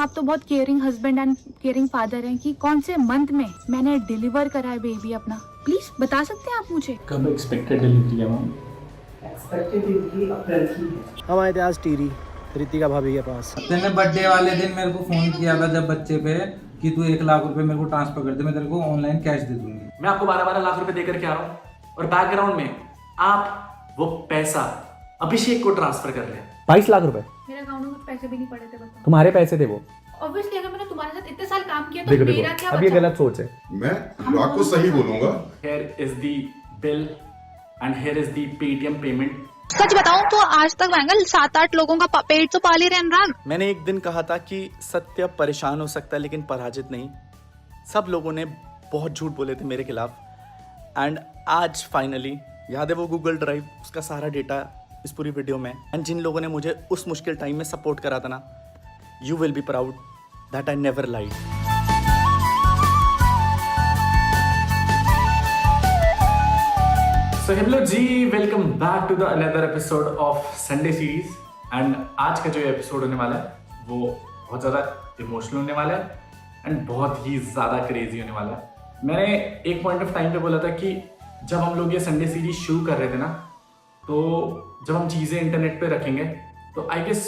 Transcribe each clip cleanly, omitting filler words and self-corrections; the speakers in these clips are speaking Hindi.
आप तो बहुत caring husband and caring father हैं कि कौन से मंथ में मैंने डिलीवर करा है बेबी अपना, प्लीज बता सकते हैं आप मुझे? कब एक्सपेक्टेड डिलीवरी है मैम? एक्सपेक्टेड डिलीवरी अप्रैल की है। हम आए थे आज टीरी रितिका भाभी के पास। तेने बर्थडे वाले दिन मेरे को फोन किया था जब बच्चे पे कि तू 1 लाख रुपए मेरे को ट्रांसफर कर दे, मैं तेरे को ऑनलाइन कैश दे दूंगी। मैं आपको 12-12 लाख रुपए देकर के आ रहा हूँ और बैकग्राउंड में आप वो पैसा अभिषेक को ट्रांसफर कर रहे हैं। 22 लाख रुपए मेरे अकाउंट में पैसे भी नहीं पड़े थे, बताओ। तुम्हारे पैसे थे वो। ऑब्वियसली अगर मैंने तुम्हारे साथ इतने साल काम किया तो देखो मेरा देखो क्या अब ये बचा? गलत सोच है। मैं अनुराग को सही बोलूंगा। Here is the bill and here is the Paytm payment. सच बताऊं तो आज तक वैंगल 7-8 लोगों का पेट तो पाल ही रहे अनुराग। मैंने एक दिन कहा था कि सत्य परेशान हो सकता है लेकिन पराजित नहीं। सब लोगों ने बहुत झूठ बोले थे मेरे खिलाफ एंड आज फाइनली याद है वो गूगल ड्राइव, उसका सारा डेटा इस पूरी वीडियो में। एंड जिन लोगों ने मुझे उस मुश्किल टाइम में सपोर्ट करा था ना, you will be proud that I never lied. So hello जी, welcome back to the another episode of Sunday series. And आज का जो एपिसोड होने वाला है वो बहुत ज़्यादा इमोशनल होने वाला है एंड बहुत ही ज़्यादा क्रेजी होने वाला है। मैंने एक पॉइंट ऑफ टाइम पे बोला था कि जब हम लोग ये संडे सीरीज शुरू कर रहे थे ना, तो जब हम चीज़ें इंटरनेट पे रखेंगे तो आई गेस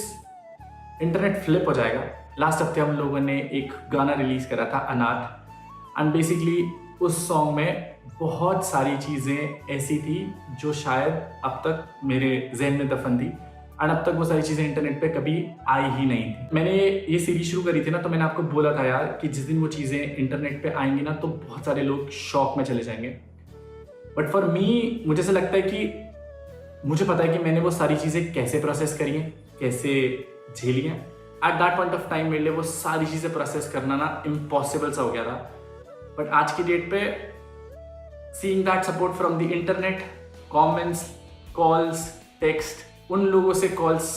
इंटरनेट फ्लिप हो जाएगा। लास्ट हफ्ते हम लोगों ने एक गाना रिलीज करा था अनाथ एंड बेसिकली उस सॉन्ग में बहुत सारी चीज़ें ऐसी थी जो शायद अब तक मेरे जहन में दफन थी एंड अब तक वो सारी चीज़ें इंटरनेट पे कभी आई ही नहीं थी। मैंने ये सीरीज शुरू करी थी ना, तो मैंने आपको बोला था यार कि जिस दिन वो चीज़ें इंटरनेट पे आएंगी ना तो बहुत सारे लोग शॉक में चले जाएंगे। बट फॉर मी मुझे ऐसा लगता है कि मुझे पता है कि मैंने वो सारी चीज़ें कैसे प्रोसेस करी हैं, कैसे झेली हैं। At that point of time मेरे लिए वो सारी चीज़ें प्रोसेस करना ना इम्पॉसिबल सा हो गया था। बट आज की डेट पे seeing that support from the internet, comments, calls, text, उन लोगों से कॉल्स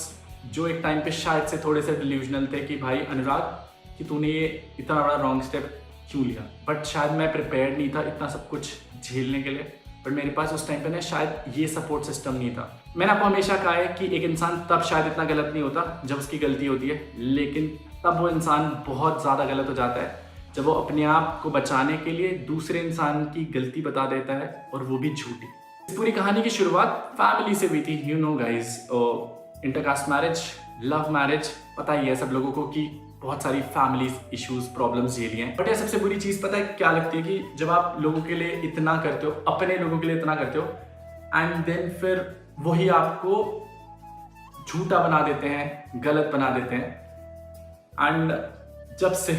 जो एक टाइम पे शायद से थोड़े से डिल्यूजनल थे कि भाई अनुराग कि तूने ये इतना बड़ा रॉन्ग स्टेप क्यों लिया। बट शायद मैं प्रिपेयर्ड नहीं था इतना सब कुछ झेलने के लिए। बट मेरे पास उस टाइम पे ना शायद ये सपोर्ट सिस्टम नहीं था। मैंने आपको हमेशा कहा है कि एक इंसान तब शायद इतना गलत नहीं होता जब उसकी गलती होती है, लेकिन तब वो इंसान बहुत ज़्यादा गलत हो जाता है जब वो अपने आप को बचाने के लिए दूसरे इंसान की गलती बता देता है और वो भी झूठी। इस पूरी कहानी की शुरुआत फैमिली से हुई थी। You know guys, intercaste marriage, love marriage, पता ही है सब लोगों को कि बहुत सारी फैमिली इश्यूज, प्रॉब्लम्स झेली हैं। बट ये सबसे बुरी चीज़ पता है क्या लगती है कि जब आप लोगों के लिए इतना करते हो, अपने लोगों के लिए इतना करते हो एंड देन फिर वही आपको झूठा बना देते हैं, गलत बना देते हैं। एंड जब से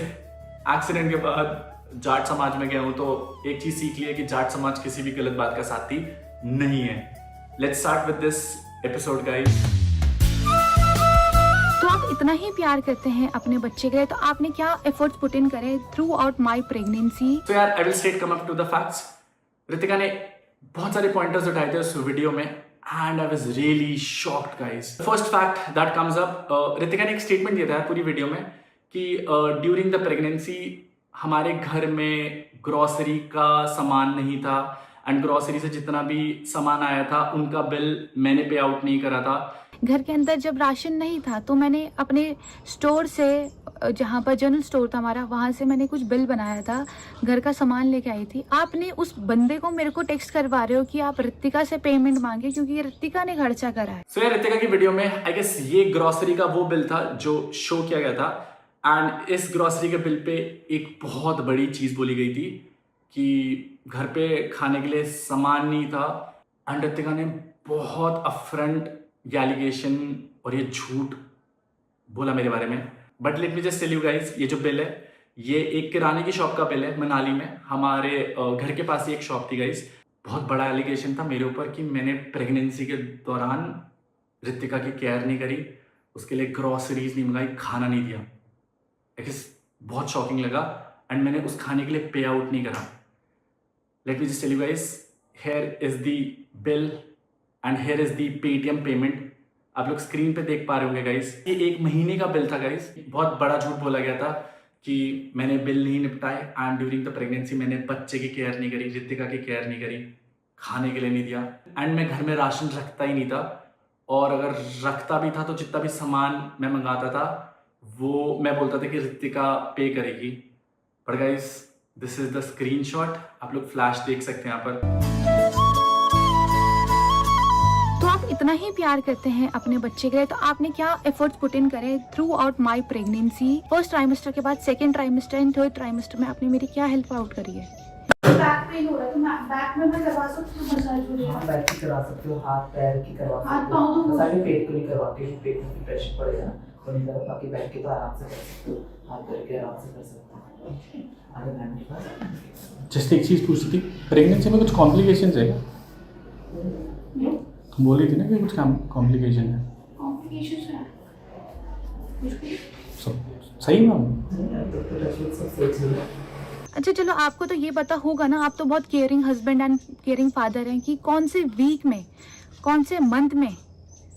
एक्सीडेंट के बाद जाट समाज में गया हूं तो एक चीज सीख ली है कि जाट समाज किसी भी गलत बात का साथी नहीं है। Let's start with this episode guys. तो आप इतना ही प्यार करते हैं अपने बच्चे के लिए, तो आपने क्या एफर्ट्स पुट इन करे थ्रू आउट माई प्रेगनेंसी? तो यार I will straight come up to the facts. Ritika ने बहुत सारे पॉइंटर्स उठाए थे उस वीडियो में and I was really shocked guys. First fact that comes up, Ritika ने एक स्टेटमेंट दिया था पूरी वीडियो में कि ड्यूरिंग द प्रेगनेंसी हमारे घर में ग्रॉसरी का सामान नहीं था एंड ग्रॉसरी से जितना भी सामान आया था उनका बिल मैंने पे आउट नहीं करा था। घर के अंदर जब राशन नहीं था तो मैंने अपने स्टोर से, जहाँ पर जनरल स्टोर था हमारा, वहाँ से मैंने कुछ बिल बनाया था, घर का सामान लेके आई थी। आपने उस बंदे को मेरे को टेक्स्ट करवा रहे हो कि आप रितिका से पेमेंट मांगे क्योंकि रितिका ने खर्चा करा है। सो यार रितिका की वीडियो में आई गेस ये ग्रॉसरी का वो बिल था जो शो किया गया था एंड इस ग्रॉसरी के बिल पे एक बहुत बड़ी चीज़ बोली गई थी कि घर पे खाने के लिए सामान नहीं था एंड रितिका ने बहुत अफरंट एलिगेशन और ये झूठ बोला मेरे बारे में। But let me just tell you guys, ये जो बिल है ये एक किराने की शॉप का बिल है मनाली में। हमारे घर के पास ही एक शॉप थी गाइस। बहुत बड़ा एलिगेशन था मेरे ऊपर कि मैंने प्रेगनेंसी के दौरान रितिका की केयर नहीं करी, उसके लिए ग्रॉसरीज नहीं मंगाई, खाना नहीं दिया। बहुत शॉकिंग लगा एंड मैंने उस खाने के लिए पे आउट नहीं करा। Let me just tell you guys, here is the bill and here is the Paytm payment. आप लोग स्क्रीन पे देख पा रहे होंगे गाइस, ये 1 महीने का बिल था गाइस। बहुत बड़ा झूठ बोला गया था कि मैंने बिल नहीं निपटाए एंड ड्यूरिंग द प्रेगनेंसी मैंने बच्चे की केयर नहीं करी, रितिका की केयर नहीं करी, खाने के लिए नहीं दिया एंड मैं घर में राशन रखता ही नहीं था और अगर रखता भी था तो जितना भी सामान मैं मंगाता था वो मैं बोलता था कि रितिका पे करेगी, but guys this is the screenshot, आप लोग फ्लैश देख सकते हैं यहाँ पर। तो आप इतना ही प्यार करते हैं अपने बच्चे के लिए, तो आपने क्या एफर्ट्स पुट इन करे through out my pregnancy? First trimester के बाद second trimester and third trimester में आपने मेरी क्या हेल्प आउट करी है? बैक पेन हो रहा है तो मैं बैक में मैं करवा सकती हूँ मसाज वगैरह? हाँ, बैक की करवा सकते हो, हाथ पैर की करवा हाथ सकते पाँव हो, तो मसाज पेट को नहीं करवाते हो, पेट में प्रेशर पड़ेगा ना तो नहीं करवा, बाकी बैक की तो आराम से कर सकते हो, हाथ पैर के आराम से कर सकते हो। अगर मैम के पास जस्ट एक चीज़ पूछी थी, प्रेगनेंसी में कुछ कॉम्प्लिकेशंस है क्या? तुम बोल रही थी ना कि कुछ कॉम्प्लिकेशन है। कॉम्प्लिकेशंस है सब सही मैम? तो सब सही चल रहा है। अच्छा चलो, आपको तो ये पता होगा ना, आप तो बहुत caring husband and caring father हैं, कि कौन से वीक में, कौन से मंथ में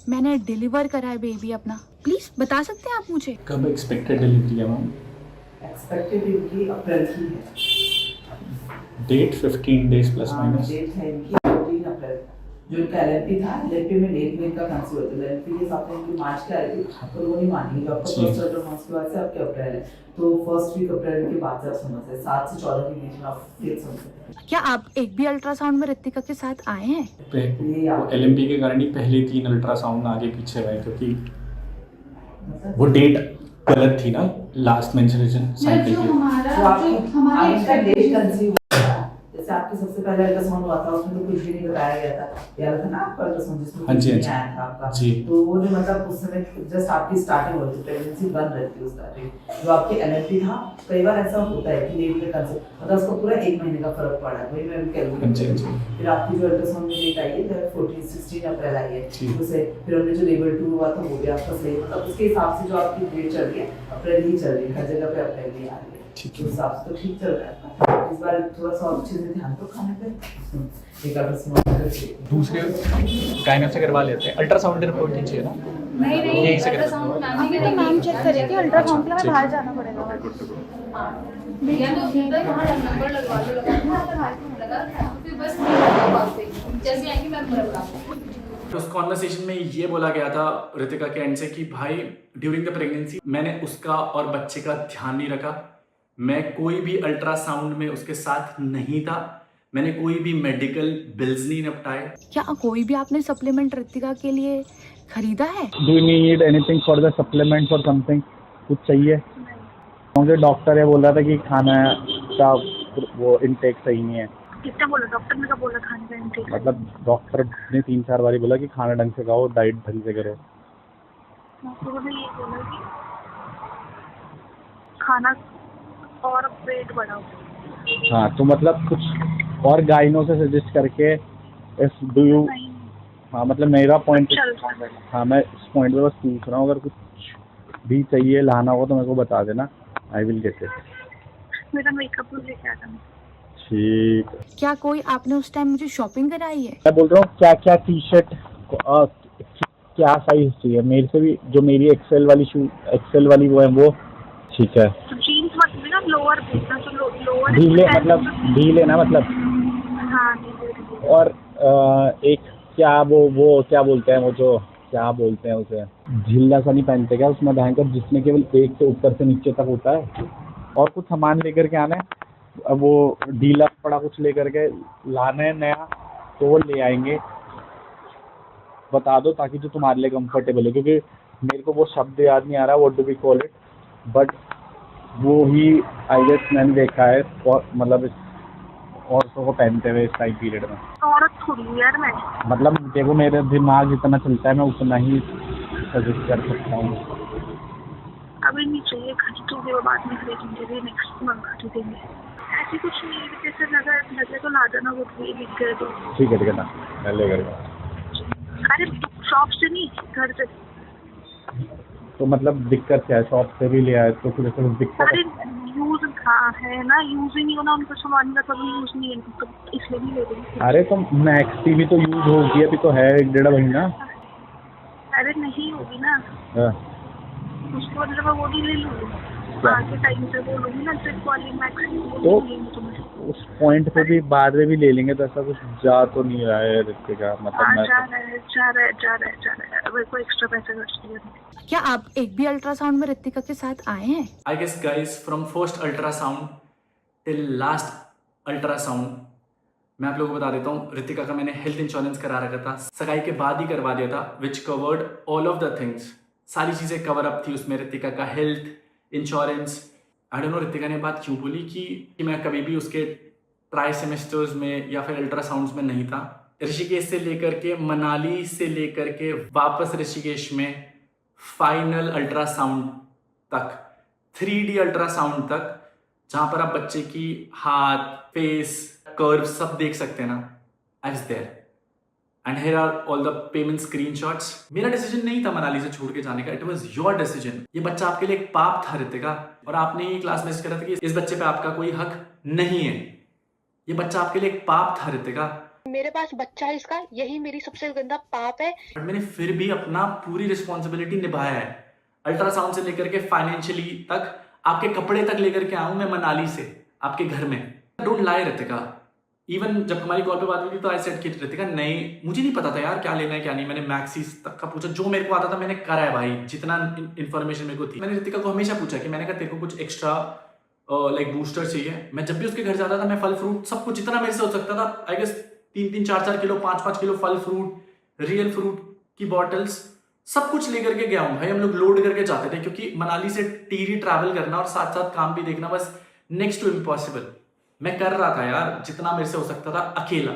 मैंने डिलीवर करा है बेबी अपना? प्लीज बता सकते हैं आप मुझे? कब एक्सपेक्टेड डिलीवरी है मैम? एक्सपेक्टेड इनकी अप्रैल की है, date 15 days plus minus. Date है इनकी 14 अप्रैल। जो इनका एलएलपी था, एलएलपी में डेट में इनका कंसीव होता है, एलएलपी के साथ इनकी मार्च का आई थी तो वो नहीं मानी, जो आपका फर्स्ट अल्ट्रासाउंड के बाद से आपके अप्रैल है, तो फर्स्ट वीक अप्रैल के बाद से आप सुन सकते हैं, 7 से 14 के बीच में आप फिर सुन सकते हैं। क्या आप एक भी अल्ट्रासाउंड में रितिका के साथ आए हैं? LMP के कारण ही पहले 3 अल्ट्रासाउंड आगे पीछे हुए, क्योंकि वो डेट गलत थी ना, लास्ट मेंस्ट्रुएशन साइकिल जो की। हमारा आपका डेट कंसीव हुआ, जैसे आपके सबसे पहले अल्ट्रासाउंड हुआ था उसमें तो कुछ भी नहीं बताया गया था, याद था ना आपका अल्ट्रासाउंड जिसमें हाँ कुछ जी, नहीं हाँ जी। आया था आपका, जी। तो वो जो मतलब उस समय जस्ट आपकी स्टार्टिंग हो रही थी, प्रेगनेंसी बन रही थी उस स्टार्टिंग, जो आपकी एलएलपी था, कई बार ऐसा होता है कि लेट में कंसीव मतलब उसको पूरा 1 महीने का फर्क पड़ा है, वही मैं हाँ कैलकुलेट जी, हाँ कर, जी। फिर आपकी जो अल्ट्रासाउंड में डेट आई है 16 अप्रैल आई है, जी। उसे फिर हमने जो लेवल 2 हुआ था वो भी आपका सही, मतलब उसके हिसाब से जो आपकी डेट चल रही है अप्रैल ही चल रही है, हर जगह पे अप्रैल ही आ रही है, ठीक तो हिसाब से तो ठीक चल रहा है। इस बार थोड़ा सा और चीज़ में ध्यान दो खाने पे, एक अल्ट्रासाउंड करके दूसरे गायनेक से करवा लेते हैं, अल्ट्रासाउंड रिपोर्ट ही चाहिए ना? नहीं यही से कर अल्ट्रासाउंड मैम तो मैम चेक करेगी, अल्ट्रासाउंड के लिए हमें बाहर जाना पड़ेगा। या तो उधर वहाँ नंबर लगवा लो, लगा फिर बस पास से जैसे आएंगे मैं पूरा बता दूँ। उस कॉन्वर्सेशन में ये बोला गया था रितिका के एंड से कि भाई ड्यूरिंग द प्रेगनेंसी मैंने उसका और बच्चे का ध्यान नहीं रखा, मैं कोई भी अल्ट्रासाउंड में उसके साथ नहीं था, मैंने कोई भी मेडिकल बिल्स नहीं निपटाए। क्या कोई भी आपने सप्लीमेंट रितिका के लिए खरीदा है? Do you need anything for the supplement और समथिंग? कुछ चाहिए? मुझे डॉक्टर ये बोल रहा था कि खाना का वो इनटेक सही नहीं है। कितना बोला डॉक्टर ने? क्या बोला खाने का इंटेक? मतलब डॉक्टर ने 3-4 बारी बोला कि खाना ढंग से खाओ, डाइट ढंग से करो। डॉक्टर ने ये बोला कि खाना और वेट बढ़ाओ। हाँ, तो मतलब कुछ और गाइनों से सजेस्ट करके इस डू यू, हाँ मतलब मेरा पॉइंट, चल रहा है। हाँ मैं इस पॉइंट पे बस पूछ रहा हूँ, अगर कुछ भी चाहिए लाना हो तो मेरे को बता देना, आई विल गेट इट। मेरा मेकअप लेके आ जाना। ठीक। क्या कोई आपने उस टाइम मुझे शॉपिंग कराई है? मैं बोल रहा हूँ क्या क्या टी शर्ट क्या साइज चाहिए मेरे से भी, जो मेरी एक्सेल वाली वो है वो ठीक है। तो जीन्स मत लेना, लोअर देखना, तो लोअर ढीले मतलब ढीले ना मतलब। हाँ ढीले। और एक क्या वो क्या बोलते हैं, वो जो क्या बोलते हैं उसे, झिल्ला सा नहीं पहनते क्या उसमें भयंकर, जिसमें केवल एक से ऊपर से नीचे तक होता है, और कुछ सामान लेकर के आना है। अब वो ढीला पड़ा कुछ लेकर के लाना है नया, तो वो ले आएंगे, बता दो ताकि जो तुम्हारे लिए कंफर्टेबल है, क्योंकि मेरे को वो शब्द याद नहीं आ रहा, what do we call it, but वो ही आई गेस मैंने देखा है, और मतलब औरतों को पहनते हुए इस टाइम पीरियड में। औरत थोड़ी यार मैं, मतलब देखो मेरे दिमाग जितना चलता है मैं उतना ही सजेस्ट कर सकता हूँ। अभी नहीं चाहिए, खरीदोगे वो बाद में खरीदेंगे, नेक्स्ट मंथ खरीदेंगे। ऐसी कुछ नहीं है, जैसे लगे तो ला जाना, वो भी दिख गए तो ठीक है ना, मैं ले कर। अरे शॉप से नहीं, घर से। तो मतलब दिक्कत क्या है, शॉप से भी ले आए तो फिर कुछ दिक्कत अरे यूज है ना, यूज ही नहीं होना, उनको सामान का कभी यूज नहीं है, तो इसलिए नहीं ले रही। अरे तो मैक्स टीवी तो यूज होगी, अभी तो है 1-1.5 महीना। अरे नहीं होगी ना, हाँ। उसके बाद जब वो भी ले लूँगी। क्या? आगे टाइम पे बोलूंगी ना ट्रिप वाली मैक्सिमम तो बोलूंगी तुम्हें। उस पॉइंट पे भी बाद में भी ले लेंगे तो ऐसा कुछ जा तो नहीं रहा है ऋतिका, मतलब हाँ मैं जा रहा है मेरे को एक्स्ट्रा पैसे खर्च किए। क्या आप एक भी अल्ट्रासाउंड में ऋतिका के साथ आए हैं? I guess guys from first ultrasound till last ultrasound मैं आप लोगों को बता देता हूँ, ऋतिका का मैंने हेल्थ इंश्योरेंस करा रखा था, सगाई के बाद ही करवा दिया था, which covered all of the things, सारी चीज़ें कवर अप थी उसमें, ऋतिका का health insurance. I don't know Ritika ने बात क्यों बोली कि मैं कभी भी उसके ट्राई सेमेस्टर्स में या फिर अल्ट्रासाउंड्स में नहीं था। ऋषिकेश से लेकर के मनाली से लेकर के वापस ऋषिकेश में फाइनल अल्ट्रासाउंड तक, 3D अल्ट्रासाउंड तक, जहां पर आप बच्चे की हाथ, फेस, कर्व सब देख सकते हैं ना, I was there and here are all the payment screenshots. मेरा डिसीजन नहीं था मनाली से छोड़ के जाने का, इट वाज योर डिसीजन। ये बच्चा आपके लिए एक पाप था ऋतिका, और आपने ये क्लास मैसेज करा था कि इस बच्चे पे आपका कोई हक नहीं है। ये बच्चा आपके लिए एक पाप था ऋतिका। मेरे पास बच्चा है इसका, यही मेरी सबसे गंदा पाप है। बट मैंने फिर भी अपना पूरी रिस्पॉन्सिबिलिटी निभाया है, अल्ट्रासाउंड से लेकर के फाइनेंशियली तक, आपके कपड़े तक लेकर के आऊं मैं मनाली से आपके घर में। Don't lie Ritika. इवन जब हमारी कॉल पे बात हुई थी तो आई सेड कि ऋतिका नहीं, मुझे नहीं पता था यार क्या लेना है क्या नहीं। मैंने मैक्सीज तक का पूछा, जो मेरे को आता था मैंने करा है भाई, जितना इन्फॉर्मेशन मेरे को थी। मैंने ऋतिका को हमेशा पूछा कि मैंने कहा तेरे को कुछ एक्स्ट्रा लाइक बूस्टर चाहिए। मैं जब भी उसके घर जाता था मैं फल फ्रूट सब कुछ जितना मेरे से हो सकता था, आई गेस 3-3, 4-4 किलो, 5-5 किलो फल फ्रूट, रियल फ्रूट की बॉटल्स सब कुछ लेकर के गया हूँ भाई। हम लोग लोड करके जाते थे क्योंकि मनाली से टीरी ट्रैवल करना और साथ साथ काम भी देखना बस नेक्स्ट टू इम्पॉसिबल। मैं कर रहा था यार जितना मेरे से हो सकता था अकेला।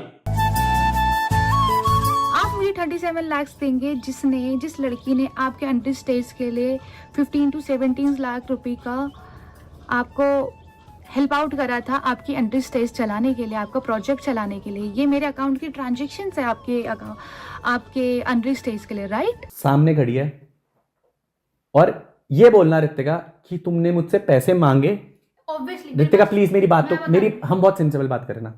आप मुझे 37 लाख देंगे जिस लड़की ने आपके अंडर स्टेज के लिए 15 to 17 लाख रुपए का आपको हेल्प आउट करा था, आपकी अंडर स्टेज चलाने के लिए, आपका प्रोजेक्ट चलाने के लिए। ये मेरे अकाउंट की ट्रांजेक्शन है आपके अंडर स्टेज के लिए, राइट? सामने खड़ी है और ये बोलना ऋतिका कि तुमने मुझसे पैसे मांगे। ऑब्वियसली ऋतिका प्लीज मेरी बात तो मेरी, हम बहुत सेंसिबल बात कर रहे ना,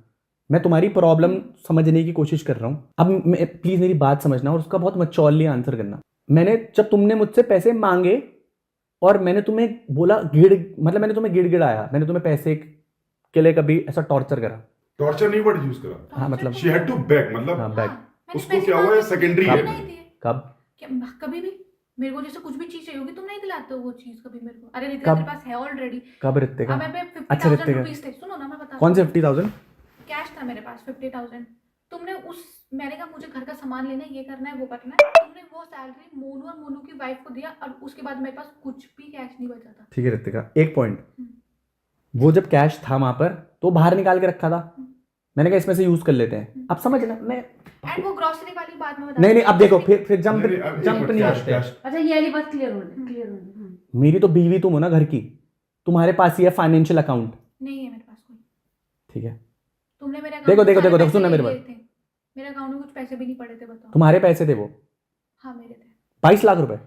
मैं तुम्हारी प्रॉब्लम समझने की कोशिश कर रहा हूं। अब प्लीज मेरी बात समझना और उसका बहुत मैच्योरली आंसर करना। जब तुमने मुझसे पैसे मांगे और मैंने तुम्हें बोला मैंने तुम्हें गिड़गिड़ाया, मैंने तुम्हें पैसे के लिए कभी ऐसा टॉर्चर करा? टॉर्चर नहीं वर्ड यूज करा। हाँ मतलब शी हैड टू बैक, मतलब हाँ बैग। उसको क्या हुआ है सेकेंडरी है। कब? कभी भी मेरे को जैसे कुछ भी चीज चाहिए होगी तुम नहीं दिलाते हो वो चीज कभी मेरे को। अरे ऋतिका मेरे पास है ऑलरेडी। कब ऋतिका? अब मैं अच्छा 50,000 ऋतिका, रुपीस थे, सुनो ना मैं बता। कौन से 50,000? कैश था मेरे पास 50,000। तुमने मैंने कहा मुझे घर का सामान लेना है, ये करना है, वो करना है, तुमने वो सैलरी मोनू और मोनू की वाइफ को दिया और उसके बाद मेरे पास कुछ भी कैश नहीं बचा था। ठीक है ऋतिका, एक पॉइंट, वो जब कैश था वहां पर तो बाहर निकाल के रखा था, मैंने कहा इसमें से यूज कर लेते हैं। अब समझ ना, मैं एंड वो ग्रोसरी वाली बात में बता। नहीं अब देखो फिर जंप नहीं करते। अच्छा ये वाली बात क्लियर होने। मेरी तो बीवी तुम हो ना घर की, तुम्हारे पास ही है फाइनेंशियल अकाउंट। नहीं है मेरे पास कोई। ठीक है तुमने मेरे देखो सुनना मेरी बात। मेरे अकाउंट में कुछ पैसे भी नहीं पड़े थे, बताओ। तुम्हारे पैसे थे वो? हाँ मेरे थे 22 लाख रुपए।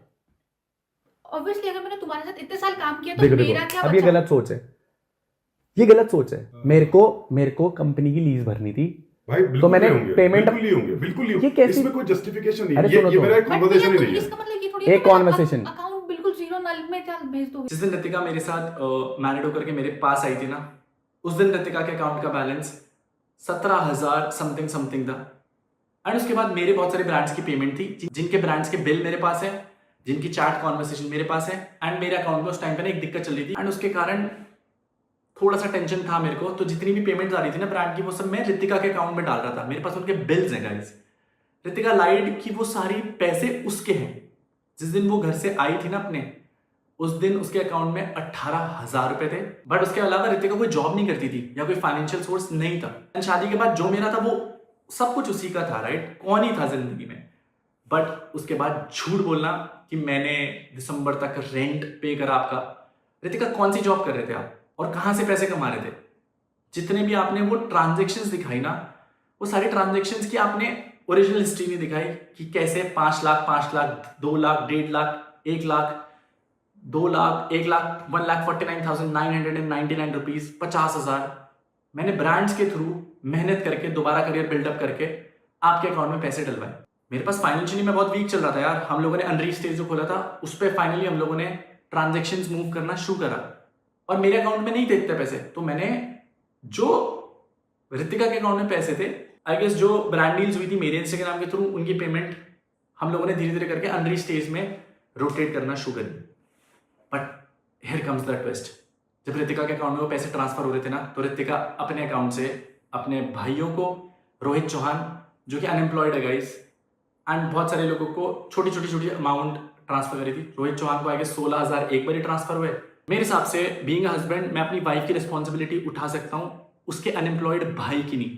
ऑब्वियसली अगर मैंने तुम्हारे साथ इतने साल काम किया तो मेरा क्या अब ये गलत सोच है, ये गलत सोच है। मेरे को कंपनी की लीज भरनी थी भाई, तो मैंने पेमेंट बिल्कुल ये कैसी, इसमें कोई जस्टिफिकेशन नहीं अरे है। सुनो ये तो, मेरा एक कन्वर्सेशन ही नहीं है। इसका मतलब ये थोड़ी एक conversation। अकाउंट बिल्कुल जीरो नल में चल भेज दोगे। जिस दिन ऋतिका मेरे साथ मैरिड होकर के मेरे पास आई थी ना, उस दिन ऋतिका के अकाउंट का बैलेंस 17,000 समथिंग था। एंड उसके बाद मेरे बहुत सारे ब्रांड्स की पेमेंट थी, जिनके ब्रांड्स के बिल मेरे पास है, जिनकी चैट कॉन्वर्सेशन मेरे पास है। एंड मेरे अकाउंट में उस टाइम पे ना एक दिक्कत चल रही थी एंड उसके कारण थोड़ा सा टेंशन था मेरे को। तो जितनी भी पेमेंट आ रही थी ना ब्रांड की, वो सब मैं ऋतिका के अकाउंट में डाल रहा था। मेरे पास उनके बिल्स हैं गाइस। ऋतिका लाइड कि वो सारी पैसे उसके हैं। जिस दिन वो घर से आई थी ना अपने, उस दिन उसके अकाउंट में 18,000 रुपए थे। बट उसके अलावा ऋतिका कोई जॉब नहीं करती थी या कोई फाइनेंशियल सोर्स नहीं था। शादी के बाद जो मेरा था वो सब कुछ उसी का था, राइट? कौन ही था जिंदगी में। बट उसके बाद झूठ बोलना कि मैंने दिसंबर तक रेंट पे करा आपका। ऋतिका कौन सी जॉब कर रहे थे आप और कहां से पैसे कमा रहे थे? जितने भी आपने वो ट्रांजेक्शन्स दिखाई ना, वो सारी ट्रांजेक्शन्स की आपने ओरिजिनल हिस्ट्री नहीं दिखाई कि कैसे 5 लाख, 2 लाख, 1.5 लाख, 1 लाख, 2 लाख, 1 लाख, 1,49,999 रुपीज, 50,000 मैंने ब्रांड्स के थ्रू मेहनत करके दोबारा करियर बिल्डअप करके आपके अकाउंट में पैसे डलवाए। मेरे पास फाइनेंशियली मैं बहुत वीक चल रहा था यार। हम लोगों ने अनरीच स्टेज जो खोला था उस पर फाइनली हम लोगों ने ट्रांजेक्शन्स मूव करना शुरू करा। और मेरे अकाउंट में नहीं थे इतने पैसे, तो मैंने जो ऋतिका के अकाउंट में पैसे थे, आई गेस जो ब्रांड डील्स हुई थी मेरे इंस्टाग्राम के थ्रू, उनकी पेमेंट हम लोगों ने धीरे धीरे करके अनरीच स्टेज में रोटेट करना शुरू करी। But here comes the twist, जब ऋतिका के अकाउंट में वो पैसे ट्रांसफर हो रहे थे ना, तो ऋतिका अपने अकाउंट से अपने भाइयों को, रोहित चौहान जो कि अनएम्प्लॉयड है गाइस, एंड बहुत सारे लोगों को छोटी छोटी अमाउंट ट्रांसफर करी थी। रोहित चौहान को आगे 16,000 एक बार ही ट्रांसफर हुए। मेरे हिसाब से बीइंग अ हस्बैंड मैं अपनी वाइफ की रिस्पॉन्सिबिलिटी उठा सकता हूँ, उसके अनएम्प्लॉयड भाई की नहीं।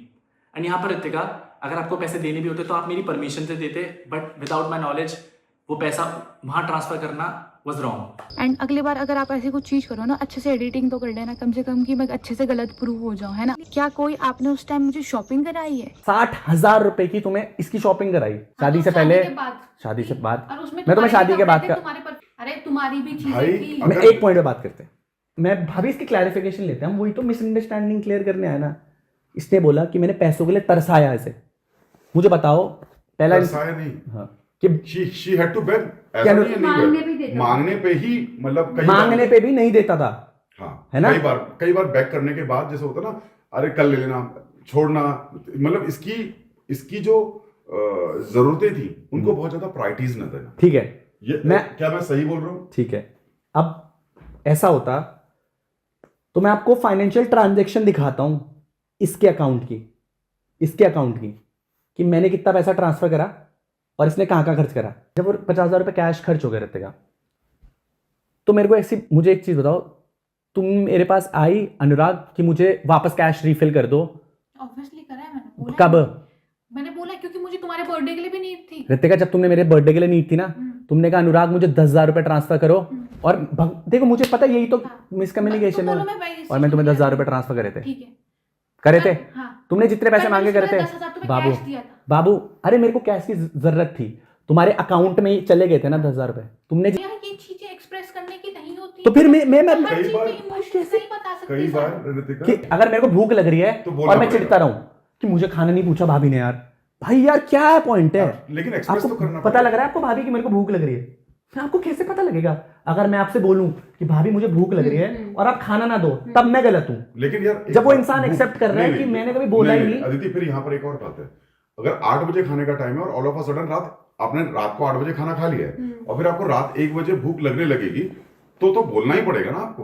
एंड यहाँ पर ऋतिका, अगर आपको पैसे देने भी होते तो आप मेरी परमिशन से देते, बट विदाउट माई नॉलेज वो पैसा वहाँ ट्रांसफर करना वॉज रॉन्ग। एंड अगली बार अगर आप ऐसी कुछ चीज करो ना, अच्छे से एडिटिंग तो कर लेना कम से कम, कि मैं अच्छे से गलत प्रूव हो जाऊं, है ना। क्या कोई आपने उस टाइम मुझे शॉपिंग कराई है? 60,000 रुपए की तुम्हें इसकी शॉपिंग कराई शादी से पहले? शादी से बाद? और उसमें मैं तुम्हें शादी के बाद का, अरे तुम्हारी भी भाई, चीजें थी। मैं एक पॉइंट पे बात करते हैं, मैं भाभी इसकी क्लैरिफिकेशन लेते हैं, हम वही तो मिसअंडरस्टैंडिंग क्लियर करने आए ना। इसने बोला कि मैंने पैसों के लिए तरसाया ऐसे, मुझे बताओ पहला तरसाया नहीं, हाँ कि she had to beg, ऐसा क्या नहीं है, मांगने नहीं भी beg। देता मांगने पे ही, मतलब मांगने पे भी नहीं देता था, हाँ है ना? कई बार बैक करने के बाद जैसे होता ना, अरे कल ले लेना, छोड़ना, मतलब इसकी जो जरूरतें थी उनको बहुत ज्यादा प्रायोरिटीज न देना। ठीक है, क्या मैं सही बोल रहा हूँ? ठीक है। अब ऐसा होता तो मैं आपको फाइनेंशियल ट्रांजैक्शन दिखाता हूं इसके अकाउंट की कि मैंने कितना पैसा ट्रांसफर करा और इसने कहां खर्च करा। जब वो 50,000 रुपये कैश खर्च हो गए रहते का, तो मुझे एक चीज बताओ, तुम मेरे पास आई अनुराग कि मुझे वापस कैश रिफिल कर दो? ऑब्वियसली करा है मैंने। बोला कब? मैंने बोला क्योंकि मुझे तुम्हारे बर्थडे के लिए भी नीड थी। ऋतिका, जब तुमने मेरे बर्थडे के लिए नीड थी ना, तुमने कहा अनुराग मुझे 10,000 रुपये ट्रांसफर करो, और देखो मुझे पता यही तो मिसकम्युनिकेशन है, और मैं तुम्हें 10,000 रुपये ट्रांसफर करे थे। ठीक है, करे थे? हाँ। तुमने जितने पैसे मांगे करे थे। 10,000 तुम्हें बाबू, अरे मेरे को कैश की जरूरत थी, तुम्हारे अकाउंट में ही चले गए थे ना 10,000 रुपए। तुमने यार ये चीजें एक्सप्रेस करने की नहीं होती, तो फिर मैं कई बार ऋतिका, कि अगर मेरे को भूख लग रही है तो बोलना और मैं पड़ेगा। चिढ़ता रहूं कि मुझे खाना नहीं पूछा भाभी ने, यार भाई यार क्या है पॉइंट है? लेकिन एक्सप्रेस तो आपको करना पता पड़ेगा। लग रहा है आपको भाभी की मेरे को भूख लग रही है? फिर आपको कैसे पता लगेगा अगर मैं आपसे बोलूं कि भाभी मुझे भूख लग रही है और आप खाना ना दो, तब मैं गलत हूं? लेकिन यार जब वो इंसान एक्सेप्ट कर रहा है कि मैंने कभी बोला ही नहीं। अदिति, फिर यहाँ पर एक और बात है, अगर 8 बजे खाने का टाइम है और ऑल ऑफ अ सडन आपने रात को 8 बजे खाना खा लिया है और फिर आपको रात 1 बजे भूख लगने लगेगी, तो बोलना ही पड़ेगा ना आपको।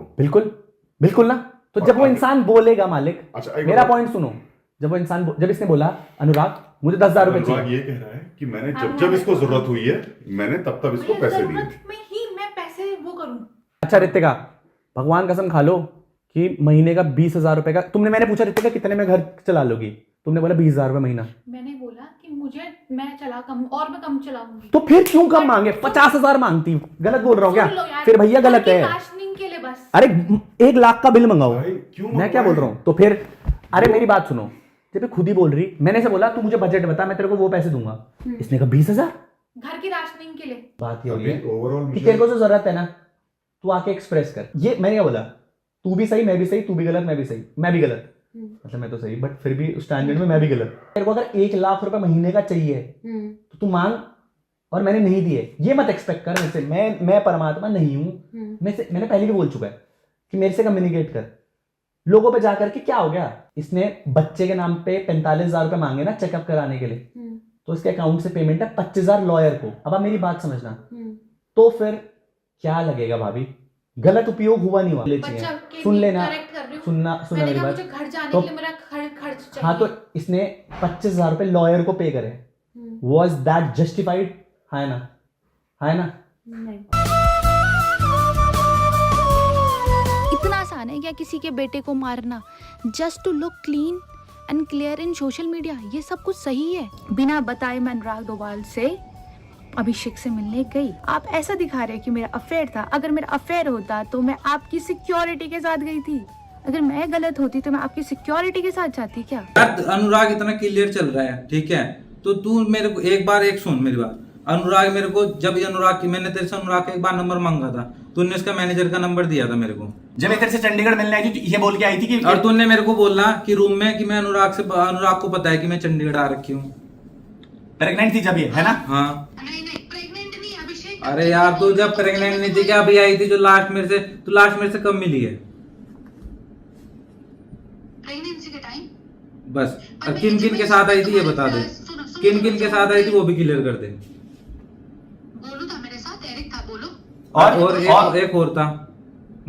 बिल्कुल ना। तो जब वो इंसान बोलेगा मालिक, अच्छा, मेरा पॉइंट सुनो, जब इसने बोला अनुराग मुझे 10,000 रुपए चाहिए, ये कह रहा है कि मैंने जब इसको जरूरत हुई है मैंने तब इसको पैसे दिए। में ही मैं पैसे वो करूं। अच्छा ऋतिका, भगवान कसम खा लो कि महीने का 20,000 रुपए का मैंने पूछा ऋतिका कितने में घर चला लोगी, तुमने बोला 20,000 रुपए महीना। मैंने बोला कि मैं कम चलाऊंगी। तो फिर क्यों कम मांगे? 50,000 मांगती। गलत बोल रहा हूँ क्या? फिर भैया गलत है। राशनिंग के लिए बस। अरे 1 लाख का बिल मंगाओ, क्यों मैं क्या बोल रहा हूँ? तो फिर अरे मेरी बात सुनो, जब खुद ही बोल रही, मैंने से बोला तू मुझे बजट बता, मैं तेरे को वो पैसे दूंगा। इसने कहा 20,000 घर की राशनिंग के लिए। बात ये हो रही है ओवरऑल कि तेरे को जो जरूरत है ना, तू आके एक्सप्रेस कर। ये मैंने क्या बोला, तू भी सही मैं भी सही, तू भी गलत मैं भी सही, मैं भी गलत, मतलब मैं तो सही बट फिर भी स्टैंडर्ड में मैं भी गलत। तेरे को अगर 1 लाख रुपए महीने का चाहिए तो तू मांग, और मैंने नहीं दिए ये मत एक्सपेक्ट कर मेरे से। मैं परमात्मा नहीं हूं। मैंने पहले भी बोल चुका है कि मेरे से कम्युनिकेट कर। लोगों पे जाकर के क्या हो गया, इसने बच्चे के नाम पे 45,000 रुपए मांगे ना चेकअप कराने के लिए, तो इसके अकाउंट से पेमेंट है 25,000 लॉयर को। अब आप मेरी बात समझना, तो फिर क्या लगेगा भाभी? गलत उपयोग हुआ नहीं हुआ? सुन लेना, सुनना मेरी बात। घर जाने तो के लिए मेरा खर्च चाहिए। हाँ, तो इसने 25,000 रुपए लॉयर को पे करे, वॉज दैट जस्टिफाइड? है ना? नहीं। इतना आसान है क्या किसी के बेटे को मारना just to look clean and clear in social media? ये सब कुछ सही है? बिना बताए मैं अनुराग डोभाल से अभिषेक से मिलने गई। आप ऐसा दिखा रहे कि मेरा अफेयर था। अगर मेरा अफेयर होता तो मैं आपकी सिक्योरिटी के साथ गई थी। अगर मैं गलत होती तो मैं आपकी सिक्योरिटी के साथ जाती क्या? अनुराग इतना क्लियर चल रहा है, ठीक है, तो तू मेरे को एक सुन मेरी बात। अनुराग मेरे को मैंने तेरे से अनुराग का एक बार नंबर मांगा था, तूने उसका मैनेजर का नंबर दिया था मेरे को। जब मैं तेरे से चंडीगढ़ मिलने आई थी ये बोल के आई थी कि, और तूने मेरे को बोला कि रूम में कि मैं अनुराग को पता है कि मैं चंडीगढ़ आ रखी हूँ। प्रेग्नेंट थी जब ये, है ना? हाँ। अरे यार, तू जब प्रेग्नेंट नहीं थी क्या, अभी आई थी जो लास्ट मेरे से कब मिली है? बस। और किन किन के साथ आई थी ये बता दे, किन किन के साथ आई थी वो भी क्लियर कर दे। बोलो था मेरे साथ, एरिक था, बोलो। और एक और था,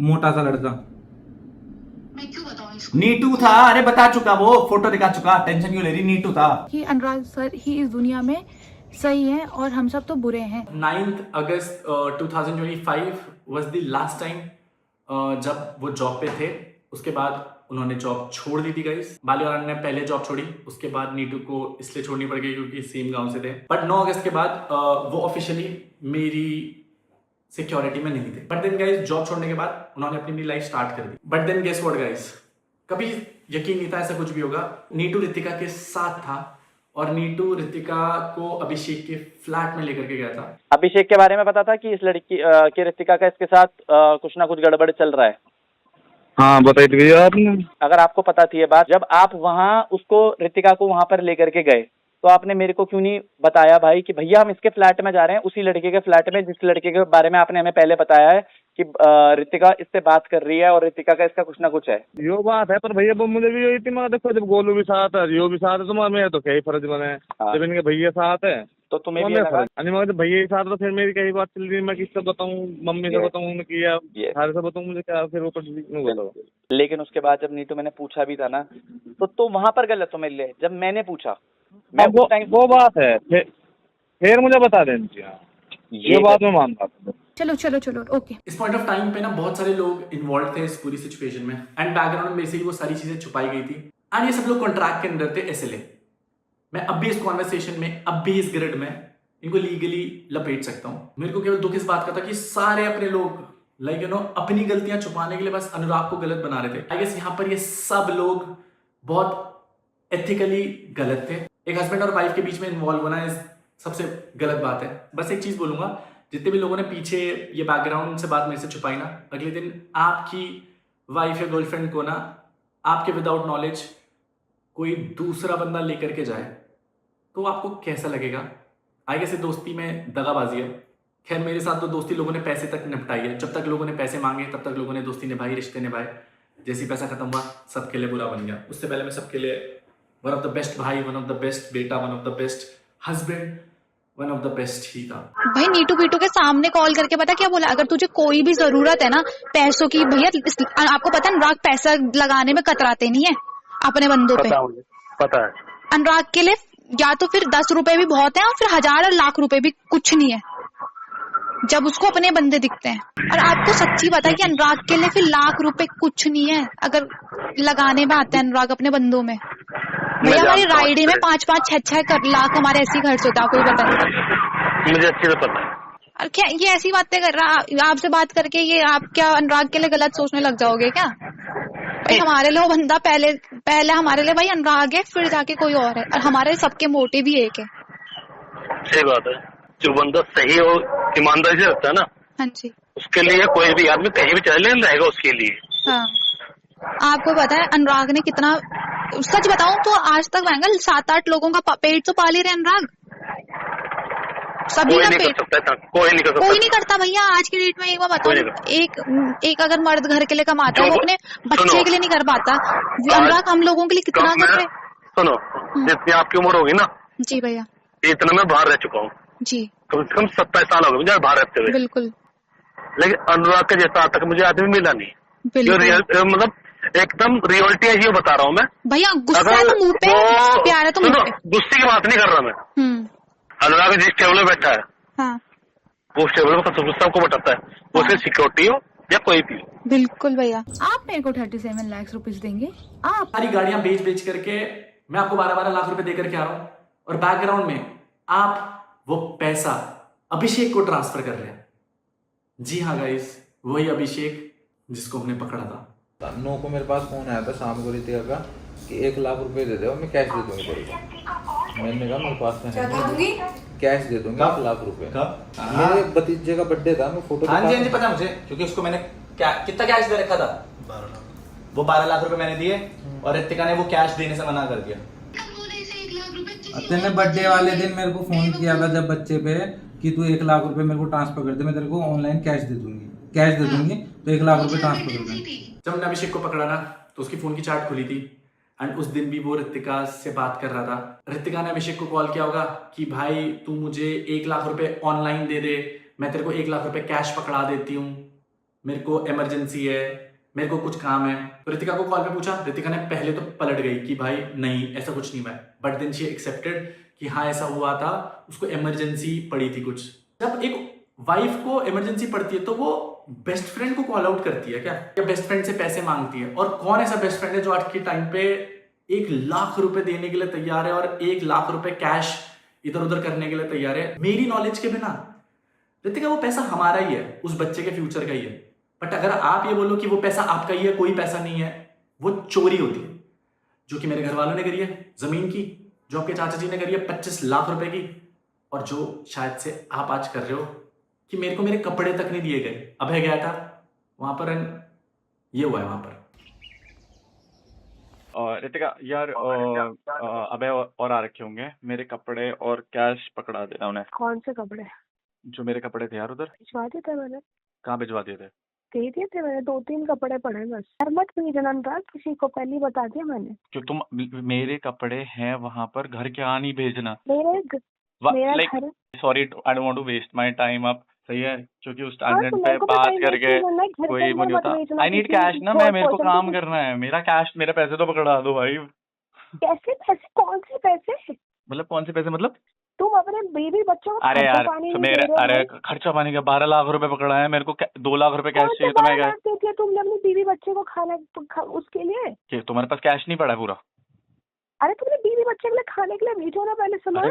मोटा सा लड़का। मैं क्यों बताऊं इसको? नीटू था, अरे बता चुका, वो फोटो दिखा चुका, टेंशन क्यों ले रही, नीटू था। कि अनुराग सर ही इस दुनिया में सही है और हम सब तो बुरे हैं। 9th August 2025 was the last time जब वो जॉब पे थे। उसके बाद उन्होंने जॉब छोड़ दी थी गाइस। बालीवाल ने पहले जॉब छोड़ी, उसके बाद नीटू को इसलिए छोड़नी पड़ गई क्योंकि सेम गांव से थे। बट 9 अगस्त के बाद वो ऑफिशियली मेरी सिक्योरिटी में नहीं थे। बट देन गाइस जॉब छोड़ने के बाद उन्होंने अपनी नई लाइफ स्टार्ट कर दी। But then guess what guys, कभी यकीन नहीं था ऐसा कुछ भी होगा। नीटू रितिका के साथ था और नीटू रितिका को अभिषेक के फ्लैट में लेकर के गया था। अभिषेक के बारे में पता था कि इस लड़की की रितिका का इसके साथ कुछ ना कुछ गड़बड़ चल रहा है। हाँ बताई थी भैया आपने। अगर आपको पता थी ये बात, जब आप वहाँ उसको रितिका को वहाँ पर लेकर के गए तो आपने मेरे को क्यों नहीं बताया भाई कि भैया हम इसके फ्लैट में जा रहे हैं, उसी लड़के के फ्लैट में जिस लड़के के बारे में आपने हमें पहले बताया है कि रितिका इससे बात कर रही है और रितिका का इसका कुछ ना कुछ है। यो बात है, पर भैया वो मुझे भी यही थी, मैं देखो जब गोलू भी साथ है, रियो भी साथ है, तो मैं तो क्या ही फर्ज बने। जब इनके भैया साथ है तो तुम्हें भी लगा जब भैया ही साथ, तो फिर मेरी कई बात चल रही, मैं किससे बताऊँ, मम्मी से बताऊँ किया, सारे से बताऊँ, मुझे क्या फिर ऊपर। लेकिन उसके बाद जब नीटू मैंने पूछा भी था ना, तो वहां पर गलत तो मेरे लिए, जब मैंने पूछा वो बात है, फिर मुझे बता दें, ये बात मैं मानता हूँ। चलो चलो चलो ओके। इस पॉइंट ऑफ टाइम पे ना बहुत सारे लोग इन्वॉल्व थे इस पूरी सिचुएशन में एंड बैकग्राउंड में से ही वो सारी चीजें छुपाई गई थी एंड ये सब लोग कॉन्ट्रैक्ट के अंदर थे SLA। मैं अब भी इस कॉन्वर्सेशन में, अब भी इस ग्रिड में इनको लीगली लपेट सकता हूँ। मेरे को केवल दुख इस बात का था कि सारे अपने लोग लाइक यू नो अपनी गलतियां छुपाने के लिए बस अनुराग को गलत बना रहे थे। आई गेस यहाँ पर ये सब लोग बहुत एथिकली गलत थे। एक हस्बैंड और वाइफ के बीच में इन्वॉल्व होना इस सबसे गलत बात है। बस एक चीज बोलूंगा, जितने भी लोगों ने पीछे ये बैकग्राउंड से बात मेरे से छुपाई ना, अगले दिन आपकी वाइफ या गर्लफ्रेंड को ना आपके विदाउट नॉलेज कोई दूसरा बंदा लेकर के जाए तो आपको कैसा लगेगा? आई गेस दोस्ती में दगाबाजी है। खैर मेरे साथ तो दोस्ती लोगों ने पैसे तक निपटाई है। जब तक लोगों ने पैसे मांगे तब तक लोगों ने दोस्ती निभाई, रिश्ते निभाए। जैसे पैसा खत्म हुआ सबके लिए बुरा बन गया। उससे पहले मैं सबके लिए वन ऑफ द बेस्ट भाई, वन ऑफ द बेस्ट बेटा, one of the best husband, one of the best ही था। भाई नीटू पीटू के सामने कॉल करके पता क्या बोला, अगर तुझे कोई भी जरूरत है ना पैसों की, भैया आपको पता है अनुराग पैसा लगाने में कतराते नहीं है अपने बंदों पे। पता है अनुराग के लिए या तो फिर 10 रुपए भी बहुत है और फिर 1000 और लाख रुपए भी कुछ नहीं है जब उसको अपने बंदे दिखते हैं। और आपको सच्ची पता है कि अनुराग के लिए फिर लाख रुपए कुछ नहीं है अगर लगाने में आते हैं अनुराग अपने बंदों में। भैया हमारी राइडी में 5-5, 6-6 लाख हमारे ऐसे ही खर्च होता है, कोई पता नहीं। मुझे अच्छे से पता है। और क्या ये ऐसी बातें कर रहा, आपसे बात करके ये आप क्या अनुराग के लिए गलत सोचने लग जाओगे क्या? भाई हमारे लिए वो बंदा पहले हमारे लिए भाई अनुराग है, फिर जाके कोई और है, और हमारे सबके मोटिव भी एक है। सही बात है, जो बंदा सही और ईमानदारी से रखता है ना, हाँ जी, उसके लिए कोई भी आदमी कहीं भी चले रहेगा उसके लिए। हाँ आपको पता है अनुराग ने कितना, सच बताऊं तो आज तक महंगा 7-8 लोगों का पेट तो पाल ही रहे अनुराग। सभी का पेट कोई नहीं करता भैया आज की डेट में। एक बार बताओ, एक अगर मर्द घर के लिए कमाता है वो अपने बच्चे के लिए नहीं कर पाता, अनुराग हम लोगों के लिए कितना कर रहे। सुनो, जितनी आपकी उम्र होगी ना जी भैया, इतना मैं बाहर रह चुका हूँ जी, कम से कम 27 साल हो गए मुझे बाहर रहते हुए। बिल्कुल। लेकिन अनुराग के जैसा आज तक मुझे आदमी मिला नहीं, मतलब एकदम रियलिटी है, ये बता रहा हूँ मैं भैया। गुस्सा है तो मुंह पे, प्यार है तो मुंह पे। गुस्से की बात नहीं कर रहा मैं। अनुराग जिस टेबल में बैठा है, हाँ, वो उस टेबल में सबको बताता है, वो सिर्फ सिक्योरिटी हो या कोई भी हो। बिल्कुल भैया। आप मेरे को 37 लाख रुपीस देंगे? आप सारी गाड़ियां बेच करके मैं आपको 12-12 लाख रुपए देकर के आ रहा हूं और बैकग्राउंड में आप वो पैसा अभिषेक को ट्रांसफर कर रहे हैं। जी हाँ गाइस, वही अभिषेक जिसको हमने पकड़ा था। 9 को मेरे पास फोन आया था शाम को रितिका का कि 1 लाख रुपए दे दो, मैं कैश दे दूंगी तेरे को। मैंने कहा मेरे पास में है, कैश दे दूंगा 1 लाख रुपए। मेरे भतीजे का बर्थडे था, मैं फोटो। हाँ जी पता मुझे, क्योंकि उसको मैंने कितना कैश दे रखा था, 12 लाख। वो 12 लाख रुपए मैंने दिए और रितिका ने वो कैश देने से मना कर दिया। तेने बर्थडे वाले दिन मेरे को फोन किया था जब बच्चे पे कि तू 1 लाख रुपए मेरे को ट्रांसफर कर दे, मैं तेरे को ऑनलाइन कैश दे दूंगी तो 1 लाख रुपए ट्रांसफर कर दे। जब हमने अभिषेक को पकड़ा ना तो उसकी फोन की चार्ट खुली थी एंड उस दिन भी वो रितिका से बात कर रहा था। रितिका ने अभिषेक को कॉल किया होगा कि भाई तू मुझे 1 लाख रुपए ऑनलाइन दे दे, मैं तेरे को 1 लाख रुपए कैश पकड़ा देती हूँ, मेरे को इमरजेंसी है, मेरे को कुछ काम है। तो रितिका को कॉल पे पूछा, रितिका ने पहले तो पलट गई कि भाई नहीं ऐसा कुछ नहीं हुआ है, बट देन शी एक्सेप्टेड कि हाँ ऐसा हुआ था, उसको इमरजेंसी पड़ी थी कुछ। जब एक वाइफ को इमरजेंसी पड़ती है तो वो बेस्ट फ्रेंड को कॉल आउट करती है क्या, या बेस्ट फ्रेंड से पैसे मांगती है? और कौन ऐसा बेस्ट फ्रेंड है जो आज के टाइम पे 1 लाख रुपए देने के लिए तैयार है और 1 लाख रुपए कैश इधर उधर करने के लिए तैयार है? मेरी नॉलेज के बिना रितिका वो पैसा हमारा ही है, उस बच्चे के फ्यूचर का ही है। बट अगर आप ये बोलो कि वो पैसा आपका ही है, कोई पैसा नहीं है, वो चोरी होती है, जो कि मेरे घर वालों ने करी है जमीन की, जो आपके चाचा जी ने करी है 25 लाख रुपए की, और जो शायद से आप आज कर रहे हो कि मेरे को मेरे कपड़े तक नहीं दिए गए। अभय गया था वहां पर and ये हुआ है वहां पर। रितिका यार अबे और आ रखे होंगे, मेरे कपड़े और कैश पकड़ा देना उन्हें। कौन से कपड़े? जो मेरे कपड़े थे यार उधर। भिजवा दिए थे मैंने। कहाँ भिजवा दिए थे? दे दिए थे मैंने, 2-3 कपड़े पड़े बस। यार मत भेजना अनुराग, किसी को पहले ही बता दिया मैंने। क्यों तुम मेरे कपड़े हैं वहां पर, घर के आ नहीं भेजना। मेरा लाइक घर। Sorry I don't want to waste my time अब, सही है? क्योंकि उस हाँ, स्टैंडर्ड तो पे मेरे को बात पता ही नहीं करके करना है, घर कोई पे वो नहीं मत होता। भेजना, आई नीड किसी कैश ना, को मेरे को पसंद काम नहीं। करना है, मेरा कैश, मेरे पैसे तो पकड़ा दो भाई। कैसे पैसे? कौन से पैसे? मतलब कौन से पैसे? मतलब तुम अपने बेबी बच्चों को अरे खर्चा यार पानी तो नहीं मेरे दे रहे अरे हो। खर्चा पानी का 12 लाख रुपए पकड़ा है, मेरे को 2 लाख रुपए कैश कौन से चाहिए तो मैं 12 लाख दे दिए तुमने अपनी बीवी बच्चे को खाना उसके लिए? क्या तुम्हारे पास कैश नहीं पड़ा है पूरा? अरे तुमने बीवी बच्चे के लिए खाने के लिए भेजो ना पहले अरे सामान।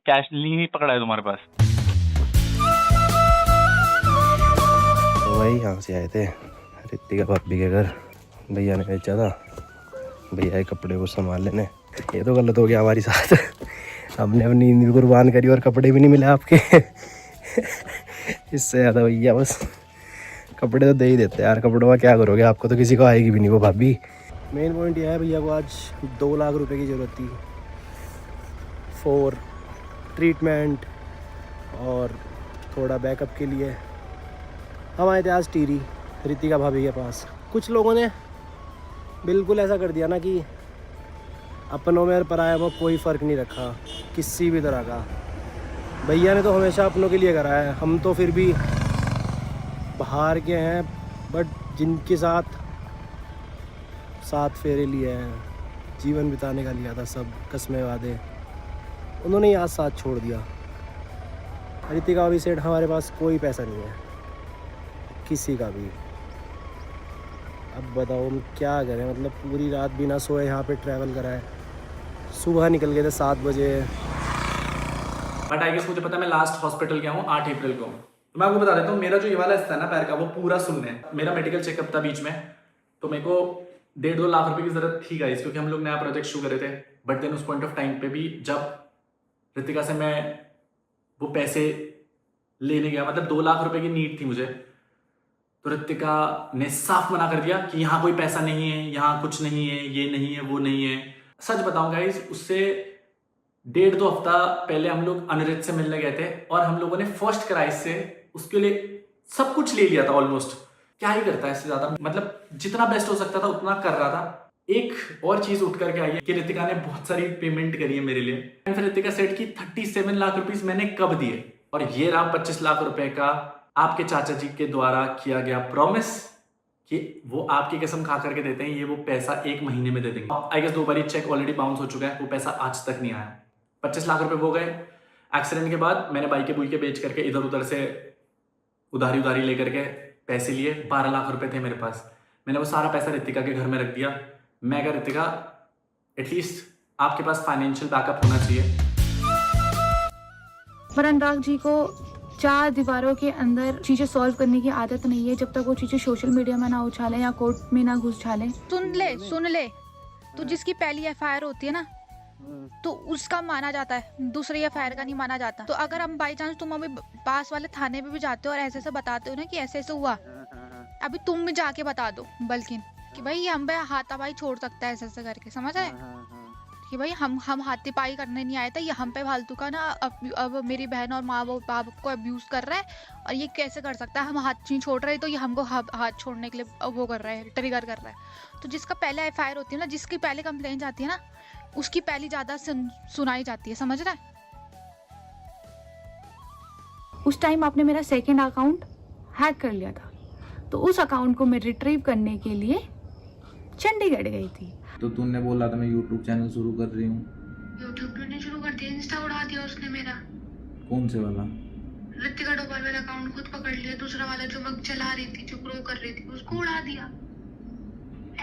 कैश नहीं पकड़ा है तुम्हारे पास? तो भाई यहाँ से आए थे रितिका भाभी के घर, भैया ने भेजा था भैया के कपड़े को संभाल लेने। ये तो गलत हो गया हमारे साथ, हमने अपनी नींद भी कुर्बान करी और कपड़े भी नहीं मिले आपके। इससे ज़्यादा भैया बस कपड़े तो दे ही देते यार, कपड़ों का क्या करोगे, आपको तो किसी को आएगी भी नहीं वो भाभी। मेन पॉइंट यह है भैया को आज 2 लाख रुपए की ज़रूरत थी फॉर ट्रीटमेंट और थोड़ा बैकअप के लिए। हम आए थे आज टीरी रितिका भाभी के पास। कुछ लोगों ने बिल्कुल ऐसा कर दिया ना कि अपनों में और पराया में कोई फ़र्क नहीं रखा किसी भी तरह का। भैया ने तो हमेशा अपनों के लिए करा है, हम तो फिर भी बाहर के हैं, बट जिनके साथ 7 फेरे लिए हैं, जीवन बिताने का लिया था सब कसमें वादे, उन्होंने ही आज साथ छोड़ दिया। रितिका भाभी सेठ हमारे पास कोई पैसा नहीं है किसी का भी। अब बताओ हम क्या करें, मतलब पूरी रात बिना सोए यहाँ पे ट्रैवल करा है, सुबह निकल गए थे 7 बजे। बट आई गेस मुझे पता है मैं लास्ट हॉस्पिटल गया हूँ 8 अप्रैल को। तो मैं आपको बता देता हूँ, मेरा जो ये वाला हिस्सा है ना पैर का, वो पूरा सुनने है। मेरा मेडिकल चेकअप था बीच में, तो मेरे को 1.5-2 लाख रुपए की जरूरत थी गाइस, क्योंकि हम लोग नया प्रोजेक्ट शुरू करे थे। बट देन उस पॉइंट ऑफ टाइम पे भी जब रितिका से मैं वो पैसे लेने गया, मतलब 2 लाख रुपए की नीड थी मुझे, तो रितिका ने साफ मना कर दिया कि यहाँ कोई पैसा नहीं है, यहाँ कुछ नहीं है, ये नहीं है, वो नहीं है। सच बताऊं गाइस, उससे 1.5-2 हफ्ता पहले हम लोग अनिरुद्ध से मिलने गए थे और हम लोगों ने फर्स्ट क्राइस से उसके लिए सब कुछ ले लिया था ऑलमोस्ट। क्या ही करता है इससे ज्यादा, मतलब जितना बेस्ट हो सकता था उतना कर रहा था। एक और चीज उठ करके आई है कि रितिका ने बहुत सारी पेमेंट करी है मेरे लिए। फिर रितिका सेठ की 37 लाख रुपीज मैंने कब दिए, और ये रहा 25 लाख रुपए का आपके चाचा जी के द्वारा किया गया प्रॉमिस कि वो आपकी कसम खा करके देते हैं, ये वो पैसा 1 महीने में दे देंगे। आई गेस 2 बार चेक ऑलरेडी बाउंस हो चुका है, वो पैसा आज तक नहीं आया। 25 लाख रुपए वो गए। एक्सीडेंट के बाद मैंने बाइके बुइके बेच करके इधर उधर से उधारी लेकर के पैसे लिए। 12 लाख रुपए थे मेरे पास, मैंने वो सारा पैसा रितिका के घर में रख दिया। मैं कहा रितिका एटलीस्ट आपके पास फाइनेंशियल बैकअप होना चाहिए। पर अनुराग जी को 4 दीवारों के अंदर चीजें सॉल्व करने की आदत नहीं है, जब तक वो चीजें सोशल मीडिया में ना उछालें या कोर्ट में ना घुस डालें। सुन ले तो जिसकी पहली एफआईआर होती है ना, तो उसका माना जाता है, दूसरी एफआईआर का नहीं माना जाता। तो अगर हम बाई चांस तुम अभी पास वाले थाने में भी जाते हो और ऐसे बताते हो ना कि ऐसे हुआ, अभी तुम भी जाके बता दो बल्कि कि भाई हम हाथापाई छोड़ सकता है ऐसे करके, समझ आए? कि भाई हम हाथी पाई करने नहीं आए थे, ये हम पे फालतू का ना अब मेरी बहन और माँ बाप को अब्यूज कर रहा है और ये कैसे कर सकता है, हम हाथ नहीं छोड़ रहे तो ये हमको हाथ छोड़ने के लिए वो कर रहा है, ट्रिगर कर रहा है। तो जिसका पहले FIR होती है ना, जिसकी पहले कंप्लेंट जाती है ना, उसकी पहली ज़्यादा सुनाई जाती है, समझ रहा है? उस टाइम आपने मेरा सेकंड अकाउंट हैक कर लिया था, तो उस अकाउंट को मैं रिट्रीव करने के लिए चंडीगढ़ गई थी। तो तूने बोला था मैं यूट्यूब चैनल शुरू कर रही हूँ। यूट्यूब मैंने शुरू कर दिया, इंस्टा उड़ा दिया उसने मेरा। कौन से वाला? ऋतिका डोभाल वाला अकाउंट खुद पकड़ लिया, दूसरा वाला जो मैं चला रही थी, जो ग्रो कर रही थी, उसको उड़ा दिया।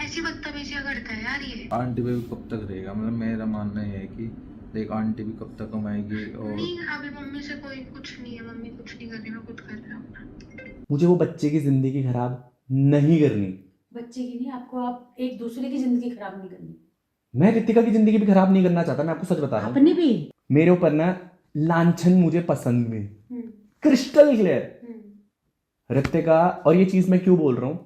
ऐसी बदतमीजियां करता है यार ये। आंटी पे भी कब तक रहेगा? मतलब मेरा मानना ये है कि देख, आंटी भी कब तक कमाएगी। और नहीं, अभी मम्मी से कोई कुछ नहीं है, मम्मी कुछ नहीं कर रही, मैं खुद कर रहा हूँ। मुझे वो बच्चे की ज़िंदगी खराब नहीं करनी। बच्चे की नहीं, आपको आप एक दूसरे की जिंदगी खराब नहीं करनी। मैं ऋतिका की ज़िंदगी भी खराब नहीं करना चाहता, मैं आपको सच बता रहा हूँ। अपनी भी मेरे ऊपर ना लांछन मुझे पसंद नहीं, क्रिस्टल क्लियर। ऋतिका, और ये चीज़ मैं क्यों बोल रहा हूँ,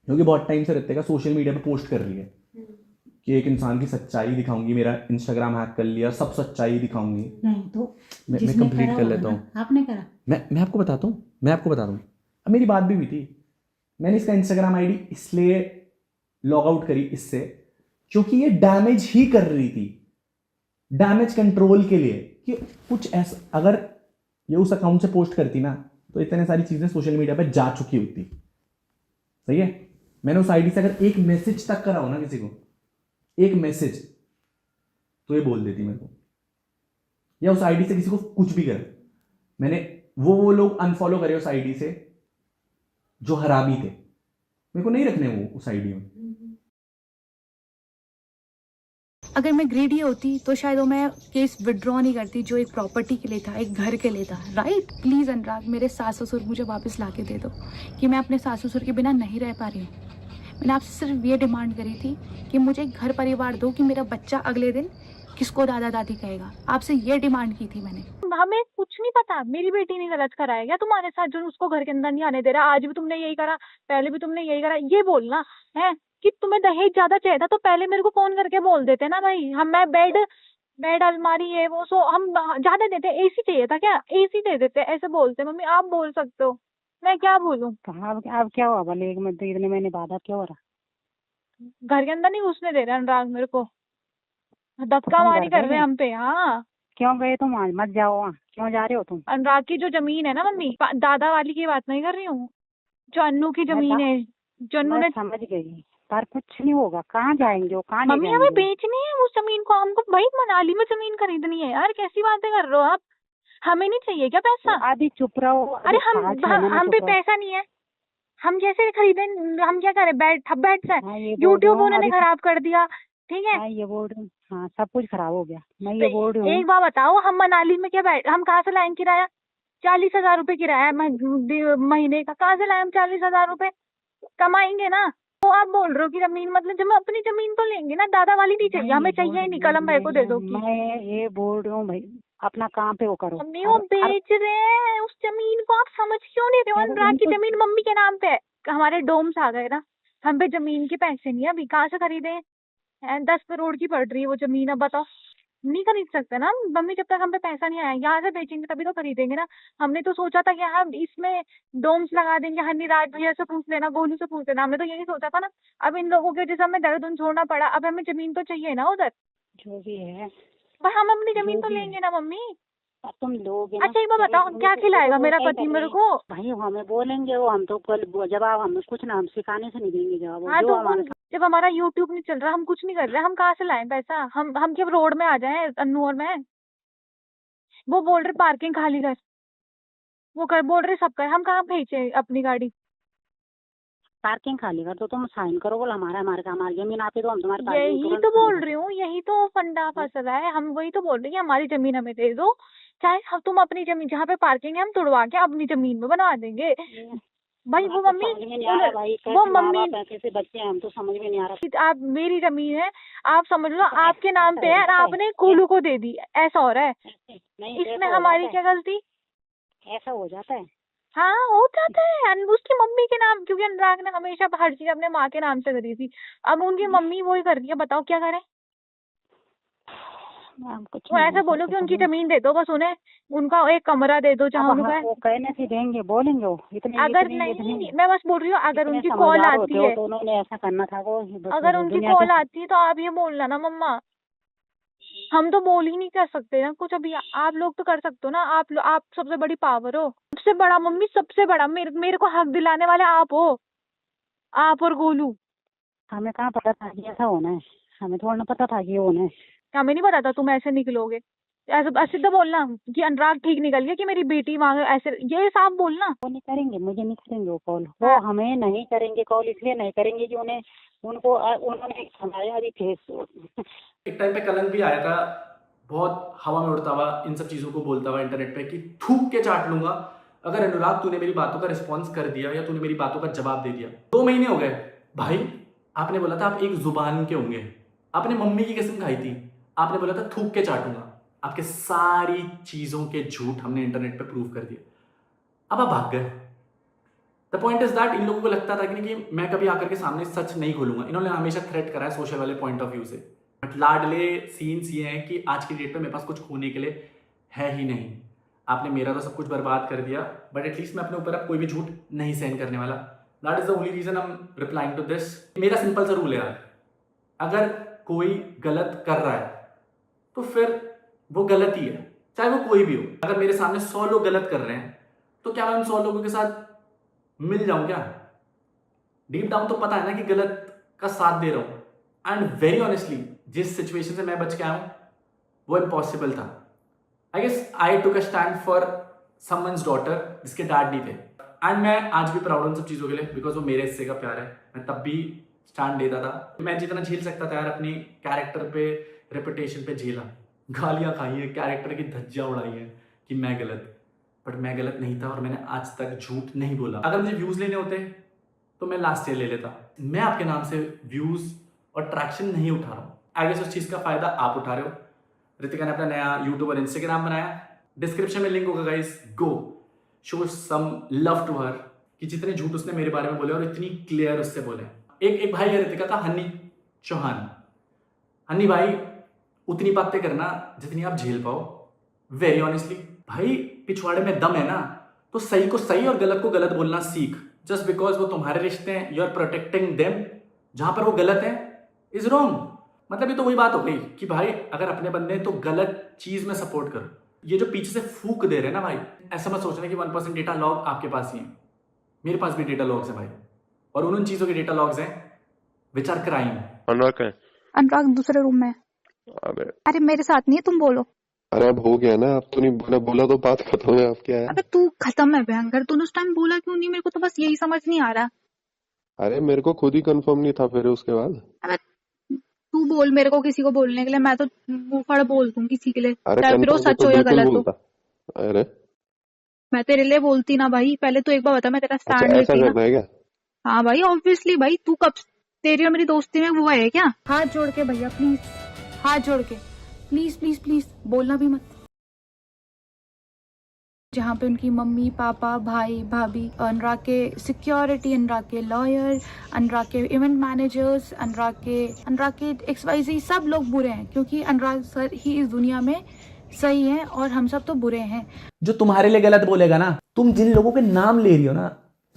क्योंकि बहुत टाइम से ऋतिका सोशल मीडिया पे पोस्ट कर रही है कि एक इंसान की सच्चाई दिखाऊंगी, मेरा इंस्टाग्राम हैक कर लिया, सब सच्चाई दिखाऊंगी। नहीं तो मैं कंप्लीट कर लेता हूँ। आपने करा। मैं आपको बताता हूँ, अब मेरी बात भी हुई थी। मैंने इसका इंस्टाग्राम आईडी इसलिए लॉग आउट करी इससे, क्योंकि ये डैमेज ही कर रही थी, डैमेज कंट्रोल के लिए। कि कुछ ऐसा, अगर ये उस अकाउंट से पोस्ट करती ना, तो इतने सारी चीज़ें सोशल मीडिया पे जा चुकी होती। सही है? मैंने उस आईडी से अगर एक मैसेज तक करा हो ना किसी को, एक मैसेज, तो ये बोल देती मेरे को, या उस आईडी से किसी को कुछ भी कर। मैंने वो लोग अनफॉलो करे उस आईडी से जो हरामी थे, मेरे को नहीं रखने वो उस आईडी में। अगर मैं ग्रेडी होती तो शायद वो मैं केस विड्रॉ नहीं करती, जो एक प्रॉपर्टी के लिए था, एक घर के लिए था। राइट? प्लीज़ अनुराग, मेरे सास ससुर मुझे वापस ला के दे दो, कि मैं अपने सास ससुर के बिना नहीं रह पा रही हूँ। मैंने आपसे सिर्फ ये डिमांड करी थी कि मुझे एक घर परिवार दो, कि मेरा बच्चा अगले दिन किसको दादा दादी कहेगा। आपसे ये डिमांड की थी मैंने। हमें कुछ नहीं पता, मेरी बेटी ने गलत करा है क्या तुम्हारे साथ, जो उसको घर के अंदर नहीं आने दे रहा? आज भी तुमने यही करा, पहले भी तुमने यही करा। ये बोलना है कि तुम्हें दहेज ज्यादा चाहिए था तो पहले मेरे को फोन करके बोल देते ना भाई। मैं बेड अलमारी है वो, सो हम ज्यादा देते। AC चाहिए था क्या? AC दे देते, ऐसे बोलते। मम्मी आप बोल सकते हो, मैं क्या बोलूं? अब क्या हुआ भले एक महीने इतने महीने बाद अब क्या हो रहा? घर के अंदर नहीं घुसने दे रहे अनुराग मेरे को, धक्का मारी कर रहे हैं हम पे। हाँ, क्यों गए तुम? आज मत जाओ वहाँ, क्यों जा रहे हो तुम? अनुराग की जो जमीन है ना मम्मी, दादा वाली की बात नहीं कर रही हूँ, जो अन्नू की जमीन है, जो अन्नू ने। समझ गई, पर कुछ नहीं होगा। कहाँ जाएंगे वो? कहाँ मम्मी हमें बेचनी है उस जमीन को, हमको भाई मनाली में जमीन खरीदनी है। यार कैसी बातें कर रहे हो आप? हमें नहीं चाहिए क्या पैसा? अभी चुप रहो। अरे हम पे पैसा नहीं है, हम जैसे खरीदे, हम क्या करें? बैठ से यूट्यूब उन्होंने खराब कर दिया, ठीक है? ये बोल रही हूँ, हाँ सब कुछ खराब हो गया। मैं ये बोल रही हूँ, एक बार बताओ, हम मनाली में क्या हम कहाँ से लाएंगे किराया? 40,000 रुपए किराया है महीने का। कहाँ से लाए हम 40,000 रुपए? कमाएंगे ना। तो आप बोल रहे हो कि जमीन, मतलब जब हम अपनी जमीन तो लेंगे ना, दादा वाली नहीं चाहिए हमें, चाहिए नहीं। कलम भाई को दे दो। मैं ये बोल रही हूँ भाई, अपना काम पे वो करो। मम्मी वो बेच रहे हैं उस जमीन को, आप समझ क्यों नहीं रहे हो? अनुराग की जमीन मम्मी के नाम पे है, हमारे डोम्स आ गए ना, हम पे जमीन के पैसे नहीं है अभी। कहाँ से खरीदे? 10 करोड़ की पड़ रही है वो जमीन। अब बताओ, नहीं खरीद सकते ना मम्मी, जब तक हम पे पैसा नहीं आया। यहाँ से बेचेंगे तभी तो खरीदेंगे ना। हमने तो सोचा था कि हम इसमें डोम्स लगा देंगे। हनीराज भैया से पूछ लेना, गोलू से पूछ लेना, हमने तो यही सोचा था ना। अब इन लोगों की वजह से हमें दर्द छोड़ना पड़ा। अब हमें जमीन तो चाहिए ना उधर, जो भी है। पर हम अपनी जमीन तो लेंगे ना मम्मी। तुम लोगे। अच्छा एक बार बताओ, क्या खिलाएगा मेरा पति मेरे को? भाई हमें बोलेंगे वो, हम तो कल जवाब हम कुछ ना, हम सिखाने से नहीं देंगे जवाब। हाँ तो जब हमारा यूट्यूब नहीं चल रहा, हम कुछ नहीं कर रहे, हम कहाँ से लाएं पैसा? हम क्या रोड में आ जाएं अन्नू और मैं? वो बोल रहे पार्किंग खाली कर, वो कर बोल रहे सब कर, हम कहाँ भेजे अपनी गाड़ी? पार्किंग खाली कर तो तुम साइन करो, बोल हमारे जमीन आती तो हम तुम्हारे। यही तो बोल रही हूँ, यही तो फंडा फंसा है। हम वही तो बोल रही है, हमारी जमीन हमें दे दो, चाहे तुम अपनी जमीन जहाँ पे पार्किंग है हम तुड़वा के अपनी जमीन में बनवा देंगे। भाई वो मम्मी, वो मम्मी कैसे बच्चे हैं, हम तो समझ में नहीं आ रहा। आप, मेरी जमीन है, आप समझ लो आपके नाम पे है, आपने गोलू को दे दी, ऐसा हो रहा है। इसमें हमारी क्या गलती? ऐसा हो जाता है। हाँ हो जाता है, उसकी मम्मी के नाम, क्योंकि अनुराग ने हमेशा हर चीज अपने माँ के नाम से करी थी। अब उनकी मम्मी वही कर रही है, बताओ क्या करें? कुछ वो नहीं ऐसा बोल बोलो सकते कि उनकी कभी। जमीन दे दो बस उन्हें, उनका एक कमरा दे दो जहाँ अब उनका हाँ, है। वो कहने से देंगे, बोलेंगे वो इतने अगर इतने नहीं, मैं बस बोल रही हूँ अगर इतने उनकी कॉल समझदार आती होते हो है, तो उन्होंने ऐसा करना था। वो अगर उनकी दुनिया कॉल के आती है तो आप ये बोलना ना मम्मा, हम तो बोल ही नहीं कर सकते ना कुछ अभी, आप लोग तो कर सकते हो ना, आप सबसे बड़ी पावर हो, सबसे बड़ा मम्मी, सबसे बड़ा मेरे को हक दिलाने वाले आप हो, आप और गोलू। हमें कहाँ पता था कि ऐसा होना है, हमें थोड़ा ना पता था कि ये होना है। हमें नहीं पता था तुम ऐसे निकलोगे, ऐसे सीधा बोलना कि अनुराग ठीक निकल गया कि मेरी बेटी मांगे, ऐसे ये साफ बोलना। वो नहीं करेंगे, मुझे नहीं करेंगे वो कॉल, वो हमें नहीं करेंगे कॉल, इसलिए नहीं करेंगे कि उन्होंने हमारे अभी फेस एक टाइम पे कलंक भी आया था, बहुत हवा में उड़ता हुआ इन सब चीज़ों को बोलता हुआ इंटरनेट पे कि थूक के चाट लूंगा अगर अनुराग तूने मेरी बातों का रिस्पॉन्स कर दिया या तूने मेरी बातों का जवाब दे दिया। 2 महीने हो गए भाई, आपने बोला था आप एक जुबान के होंगे, आपने मम्मी की कसम खाई थी, आपने बोला था थूक के चाटूंगा, आपके सारी चीज़ों के झूठ हमने इंटरनेट पे प्रूव कर दिया, अब आप भाग गए। The point is that in लोगों को लगता था कि मैं कभी आकर के सामने सच नहीं खोलूंगा, इन्होंने हमेशा थ्रेट करा है सोशल वाले पॉइंट ऑफ व्यू से, बट लाडले सीन्स ये हैं कि आज की डेट पे मेरे पास कुछ खोने के लिए है ही नहीं। आपने मेरा तो सब कुछ बर्बाद कर दिया, बट एटलीस्ट मैं अपने ऊपर अब कोई भी झूठ नहीं सहन करने वाला। That is the only reason I am replying to this. मेरा सिंपल सा रूल है यार, अगर कोई गलत कर रहा है तो फिर वो गलत ही है, चाहे वो कोई भी हो। अगर मेरे सामने 100 लोग गलत कर रहे हैं तो क्या मैं उन 100 लोगों के साथ मिल जाऊं क्या? डीप डाउन तो पता है ना कि गलत का साथ दे रहा हूं। एंड वेरी ऑनेस्टली जिस सिचुएशन से मैं बच के आया हूं वो इम्पॉसिबल था। I guess I took a stand for someone's daughter जिसके डैड नहीं थे, एंड मैं आज भी प्राउड उन सब चीज़ों के लिए, बिकॉज वो मेरे हिस्से का प्यार है। मैं तब भी स्टैंड देता था, मैं जितना झेल सकता था यार अपनी कैरेक्टर पे, रेपुटेशन पे झेला, गालियाँ खाई हैं, कैरेक्टर की धज्जियाँ उड़ाई हैं कि मैं गलत, बट मैं गलत नहीं था और मैंने आज तक झूठ नहीं बोला। अगर मुझे व्यूज़ लेने होते तो मैं लास्ट ईयर ले लेता। मैं आपके नाम से व्यूज़ और ट्रैक्शन नहीं उठा रहा हूँ। आई गेस उस चीज़ का फ़ायदा आप उठा रहे हो। रितिका ने अपना नया यूट्यूब और इंस्टाग्राम बनाया, डिस्क्रिप्शन में लिंक होगा guys, go show some love to her कि जितने झूठ उसने मेरे बारे में बोले और इतनी क्लियर उससे बोले। एक भाई है रितिका का, हनी चौहान। हनी भाई उतनी बातें करना जितनी आप झेल पाओ। वेरी ऑनेस्टली भाई, पिछवाड़े में दम है ना तो सही को सही और गलत को गलत बोलना सीख। जस्ट बिकॉज वो तुम्हारे रिश्ते हैं, यू आर प्रोटेक्टिंग देम, जहां पर वो गलत है इज रॉन्ग। मतलब ये तो वही बात हो गई कि भाई अगर अपने बंदे हैं तो गलत चीज में सपोर्ट करो। ये जो पीछे से फूक दे रहे हैं ना भाई, ऐसा मत सोचना कि 1% डेटा लॉग आपके पास ही है। मेरे पास भी डेटा लॉग्स है भाई, और उन चीजों के डेटा लॉग्स हैं विच आर क्राइम। अनुराग दूसरे रूम में। अरे मेरे साथ नहीं है, तुम बोलो। अरे अब हो गया ना, अब तो नहीं बोला, बोला तो बात खत्म है, अब क्या है? अबे तू खत्म है भयंकर, तूने उस टाइम बोला क्यों नहीं? मेरे को तो बस यही समझ नहीं आ रहा। अरे मेरे को खुद ही कंफर्म नहीं था फिर उसके बाद। अबे तू बोल मेरे को किसी को बोलने के लिए, मैं तो मुंह फड़ बोल दूं किसी के लिए, अरे चाहे फिर वो confirm सच तो हो या बिल्कुल गलत हो। बोलता। अरे मैं तेरे लिए बोलती ना भाई, पहले तो एक बार बता, मैं तेरा अच्छा स्टैंड ऐसा लेती ना। करना है क्या? हाँ भाई ऑब्वियसली भाई, तू कब तेरी और मेरी दोस्ती में वो है क्या? हाथ जोड़ के भैया प्लीज, हाथ जोड़ के प्लीज प्लीज प्लीज, बोलना भी मत। जहाँ पे उनकी मम्मी पापा भाई भाभी, अनुराग के सिक्योरिटी, अनुराग के लॉयर, अनुराग के इवेंट मैनेजर्स, अनुराग के XYZ सब लोग बुरे हैं, क्योंकि अनुराग सर ही इस दुनिया में सही है और हम सब तो बुरे हैं। जो तुम्हारे लिए गलत बोलेगा ना, तुम जिन लोगों के नाम ले रही हो ना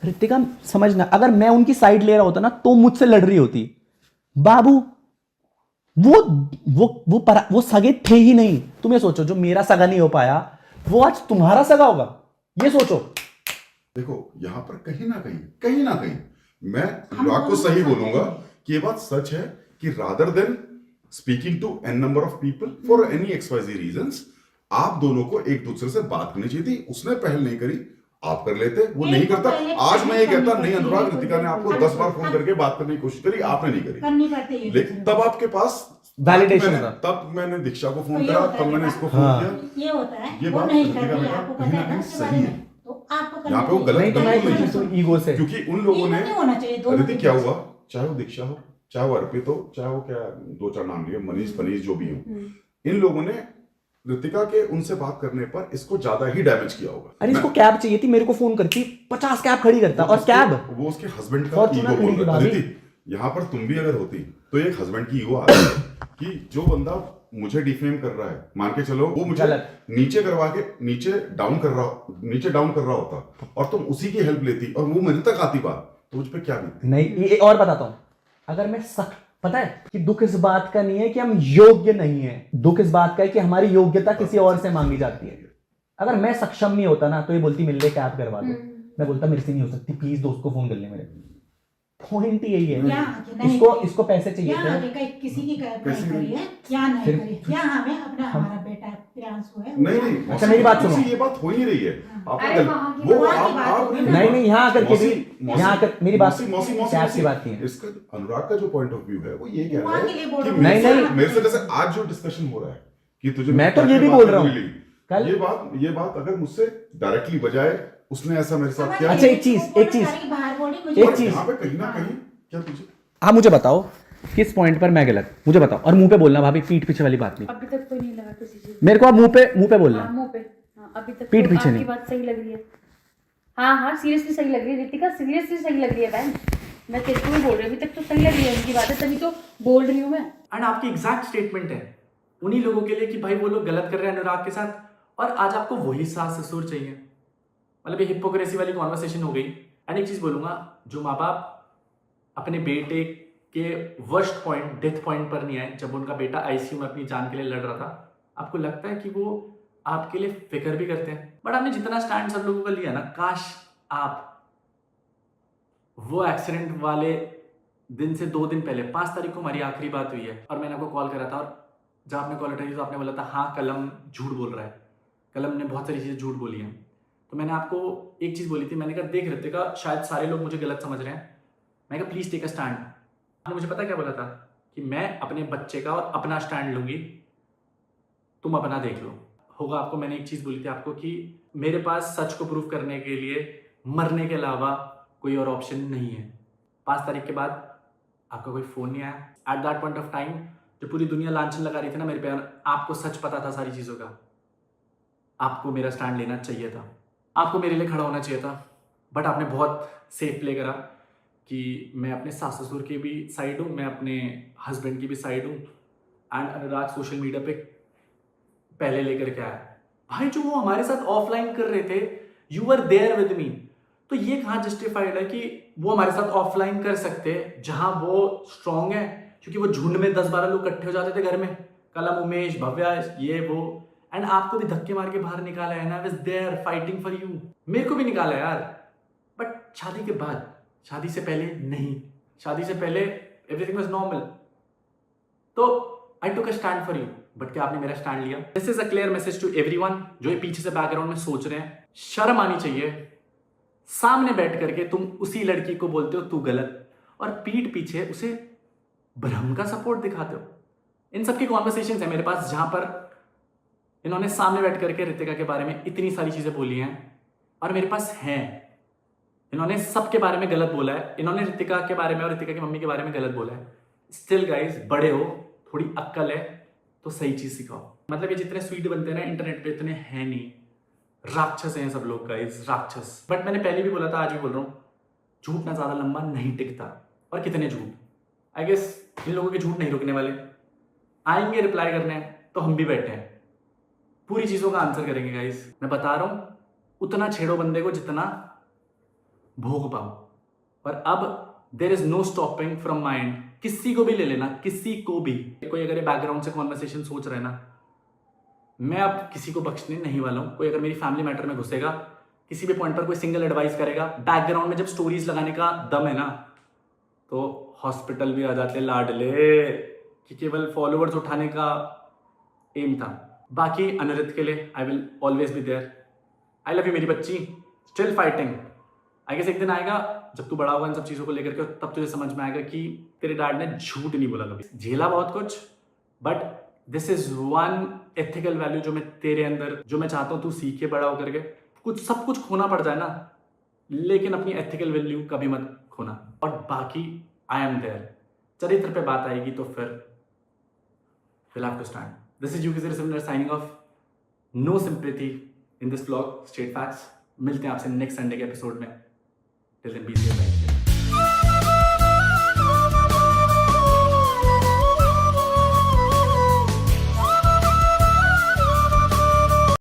रितिका, समझना अगर मैं उनकी साइड ले रहा होता ना तो मुझसे लड़ रही होती। बाबू वो सगे थे ही नहीं। तुम ये सोचो, जो मेरा सगा नहीं हो पाया वो आज तुम्हारा सगा होगा, ये सोचो। देखो यहाँ पर कहीं ना कहीं मैं अनुराग को सही बोलूंगा कि ये बात सच है कि rather than speaking to n number of people for any XYZ reasons, आप दोनों को एक दूसरे से बात करनी चाहिए थी। उसने पहल नहीं करी, आप कर लेते, वो नहीं करता। आज मैं ये कहता नहीं, अनुराग रितिका ने आपको 10 बार फोन करके बात करने की कोशिश करी, आपने नहीं करी, लेकिन तब आपके पास वैलिडेशन था। तब मैंने दीक्षा को फोन करा, तब मैंने इसको फोन किया। ये होता है, ये वो बात नहीं रितिका कर रही, बेटा आपको कहीं पता ना है कहीं ना इसके सही बारे है। में, तो आपको यहाँ पे वो गलत नहीं तो मैं बिल्कुल किसी नहीं है। ईगो से, क्योंकि उन लोगों ने नहीं होना चाहिए दोनों रितिक के क्या बीच। हुआ, चाहे वो दीक्षा हो, चाहे वो अर्पित हो, चाहे वो क्या 2-4 नाम लिए मनीष जो भी हो, इन लोगों ने रितिका के उनसे बात करने पर इसको ज्यादा ही डैमेज किया होगा। अरे इसको कैब चाहिए थी, मेरे को फोन करती 50 कैब खड़ी करता, और कैब वो उसके हस्बैंड का Fortuner ईगो बोल खड़ी रहा थी है। यहाँ पर तुम भी अगर होती तो एक हस्बैंड की ईगो आ रही है कि जो बंदा मुझे डिफेम कर रहा है, मान के चलो वो मुझे गलत। नीचे करवा के नीचे डाउन कर रहा होता और तुम उसी की हेल्प लेती और वो मेरे तक आती बात, तो मुझ पे क्या बीतती? नहीं, ये और बताता हूँ, अगर मैं पता है कि दुख इस बात का नहीं है कि हम योग्य नहीं है, दुख इस बात का है कि हमारी योग्यता किसी और से मांगी जाती है। अगर मैं सक्षम नहीं होता ना तो ये बोलती मिल ले कैब करवा दो, मैं बोलता मेरे से नहीं हो सकती, प्लीज दोस्त को फोन कर ले मेरे। पॉइंट यही है, इसको पैसे चाहिए थे। किसी की करी है या नहीं करी, या हमें अपना हमारा बेटा प्रियांशु है। नहीं, अच्छा मेरी बात सुनो, ये बात हो ही रही है। नहीं यहाँ आकर के भी, यहाँ आकर मेरी बात कैब की बात नहीं है। इसका अनुराग का जो पॉइंट ऑफ व्यू है वो ये कह रहा है कि नहीं मेरे से जैसे आज जो डिस्कशन हो रहा है कि तुझे, मैं तो ये भी बोल रहा हूँ कल ये बात अगर मुझसे डायरेक्टली बजाए उसने ऐसा मेरे साथ किया। अच्छा एक चीज यहाँ पे कहीं ना कहीं क्या तुझे, आप मुझे बताओ किस पॉइंट पर मैं गलत, मुझे बताओ, और मुंह पे बोलना भाभी, पीठ पीछे वाली बात नहीं। अभी तक कोई नहीं लगा किसी चीज मेरे को आप मुंह पे बोलना। मुंह पे अभी तक पीठ तो पीछे आपकी नहीं। बात सही लग रही है। हाँ सीरियसली सही लग रही है रितिका, सीरियसली सही लग रही है बहन, मैं तेरे को भी बोल रही हूँ, अभी तक तो सही लग रही है उनकी बातें, तभी तो बोल रही हूँ मैं। एंड आपकी एग्जैक्ट स्टेटमेंट है उन्हीं लोगों के लिए कि भाई वो लोग गलत कर रहे हैं अनुराग के साथ, और आज आपको वही सास ससुर चाहिए। मतलब ये हिपोक्रेसी वाली कॉन्वर्सेशन हो गई। एंड एक चीज बोलूंगा, जो माँ बाप अपने बेटे के वर्स्ट पॉइंट, डेथ पॉइंट पर नहीं आए, जब उनका बेटा आईसीयू में अपनी जान के लिए लड़ रहा था, आपको लगता है कि वो आपके लिए फिक्र भी करते हैं? बट आपने जितना स्टैंड सब लोगों का लिया ना, काश आप वो एक्सीडेंट वाले दिन से 2 दिन पहले 5 तारीख को हमारी आखिरी बात हुई है और मैंने आपको कॉल करा था, और जब आपने कॉल उठाई तो आपने बोला था हाँ कलम झूठ बोल रहा है, कलम ने बहुत सारी चीज़ें झूठ बोली हैं। तो मैंने आपको एक चीज़ बोली थी, मैंने कहा देख रितिका शायद सारे लोग मुझे गलत समझ रहे हैं, मैंने कहा प्लीज़ टेक अ स्टैंड। आपने मुझे पता क्या बोला था कि मैं अपने बच्चे का और अपना स्टैंड लूँगी, तुम अपना देख लो। होगा आपको मैंने एक चीज़ बोली थी आपको कि मेरे पास सच को प्रूव करने के लिए मरने के अलावा कोई और ऑप्शन नहीं है। 5 तारीख के बाद आपका कोई फ़ोन नहीं आया। At that point of time जो पूरी दुनिया लांछन लगा रही थी ना मेरे पे, आपको सच पता था सारी चीज़ों का, आपको मेरा स्टैंड लेना चाहिए था, आपको मेरे लिए खड़ा होना चाहिए था। बट आपने बहुत सेफ प्ले करा कि मैं अपने सास ससुर की भी साइड हूँ, मैं अपने हस्बैंड की भी साइड हूँ। एंड अनुराग सोशल मीडिया पे पहले लेकर के आया। भाई जो वो हमारे साथ ऑफलाइन कर रहे थे, you were there with me, तो ये कहाँ जस्टिफाइड है कि वो हमारे साथ ऑफलाइन कर सकते हैं जहां वो स्ट्रांग है? क्योंकि वो झुंड में 10-12 लोग इकट्ठे हो जाते थे घर में, कलम, उमेश, भव्या, ये वो, एंड आपको भी धक्के मार के बाहर निकाला है ना, I was there fighting for you. मेरे को भी निकाला यार, बट शादी के बाद, शादी से पहले नहीं। शादी से पहले एवरीथिंग वाज नॉर्मल, तो I took a stand for you. But क्या आपने मेरा स्टैंड लिया? This is a clear message to everyone जो ये पीछे से बैकग्राउंड में सोच रहे हैं, शर्म आनी चाहिए। सामने बैठ करके तुम उसी लड़की को बोलते हो तू गलत, और पीठ पीछे उसे भ्रम का सपोर्ट दिखाते हो। इन सब की कॉन्वर्सेशंस है मेरे पास जहां पर इन्होंने सामने बैठ करके रितिका के बारे में इतनी सारी चीजें बोली हैं, और मेरे पास हैं। इन्होंने सबके बारे में गलत बोला है, इन्होंने रितिका के बारे में और रितिका की मम्मी के बारे में गलत बोला है। स्टिल गाइज, बड़े हो, थोड़ी अक्ल है तो सही चीज सिखाओ। मतलब ये जितने स्वीट बनते हैं ना इंटरनेट पे, इतने हैं नहीं, राक्षस हैं सब लोग गाइज, राक्षस। बट मैंने पहले भी बोला था, आज भी बोल रहा हूँ, झूठ ना ज्यादा लंबा नहीं टिकता। और कितने झूठ, आई गेस इन लोगों के झूठ नहीं रुकने वाले। आएंगे रिप्लाई करने, तो हम भी बैठे हैं, पूरी चीजों का आंसर करेंगे गाइज। मैं बता रहा हूं, उतना छेड़ो बंदे को जितना भोग पाओ। और अब there is no stopping from mind. किसी को भी ले लेना, किसी को भी। कोई अगर ये बैकग्राउंड से कॉन्वर्सेशन सोच रहे ना, मैं अब किसी को बख्शने नहीं वाला हूं। कोई अगर मेरी फैमिली मैटर में घुसेगा, किसी भी पॉइंट पर कोई सिंगल एडवाइस करेगा, बैकग्राउंड में जब स्टोरीज लगाने का दम है ना, तो हॉस्पिटल भी आ जाते लाडले, कि केवल फॉलोअर्स उठाने का एम था। बाकी अनिरुद्ध के लिए I will always be there. I love you मेरी बच्ची, स्टिल फाइटिंग। आई गेस एक दिन आएगा जब तू बड़ा होगा इन सब चीज़ों को लेकर के, तब तुझे समझ में आएगा कि तेरे डैड ने झूठ नहीं बोला कभी। झेला बहुत कुछ, but this is one ethical value जो मैं तेरे अंदर, जो मैं चाहता हूँ तू सीख के बड़ा होकर के। कुछ सब कुछ खोना पड़ जाए ना, लेकिन अपनी एथिकल वैल्यू कभी मत खोना। और बाकी आई एम देयर। चरित्र पे बात आएगी तो फिर we'll have to stand. This is UKC Similar signing off. No sympathy in this vlog, straight facts. मिलते हैं आपसे नेक्स्ट संडे के एपिसोड में। Till then, be safe.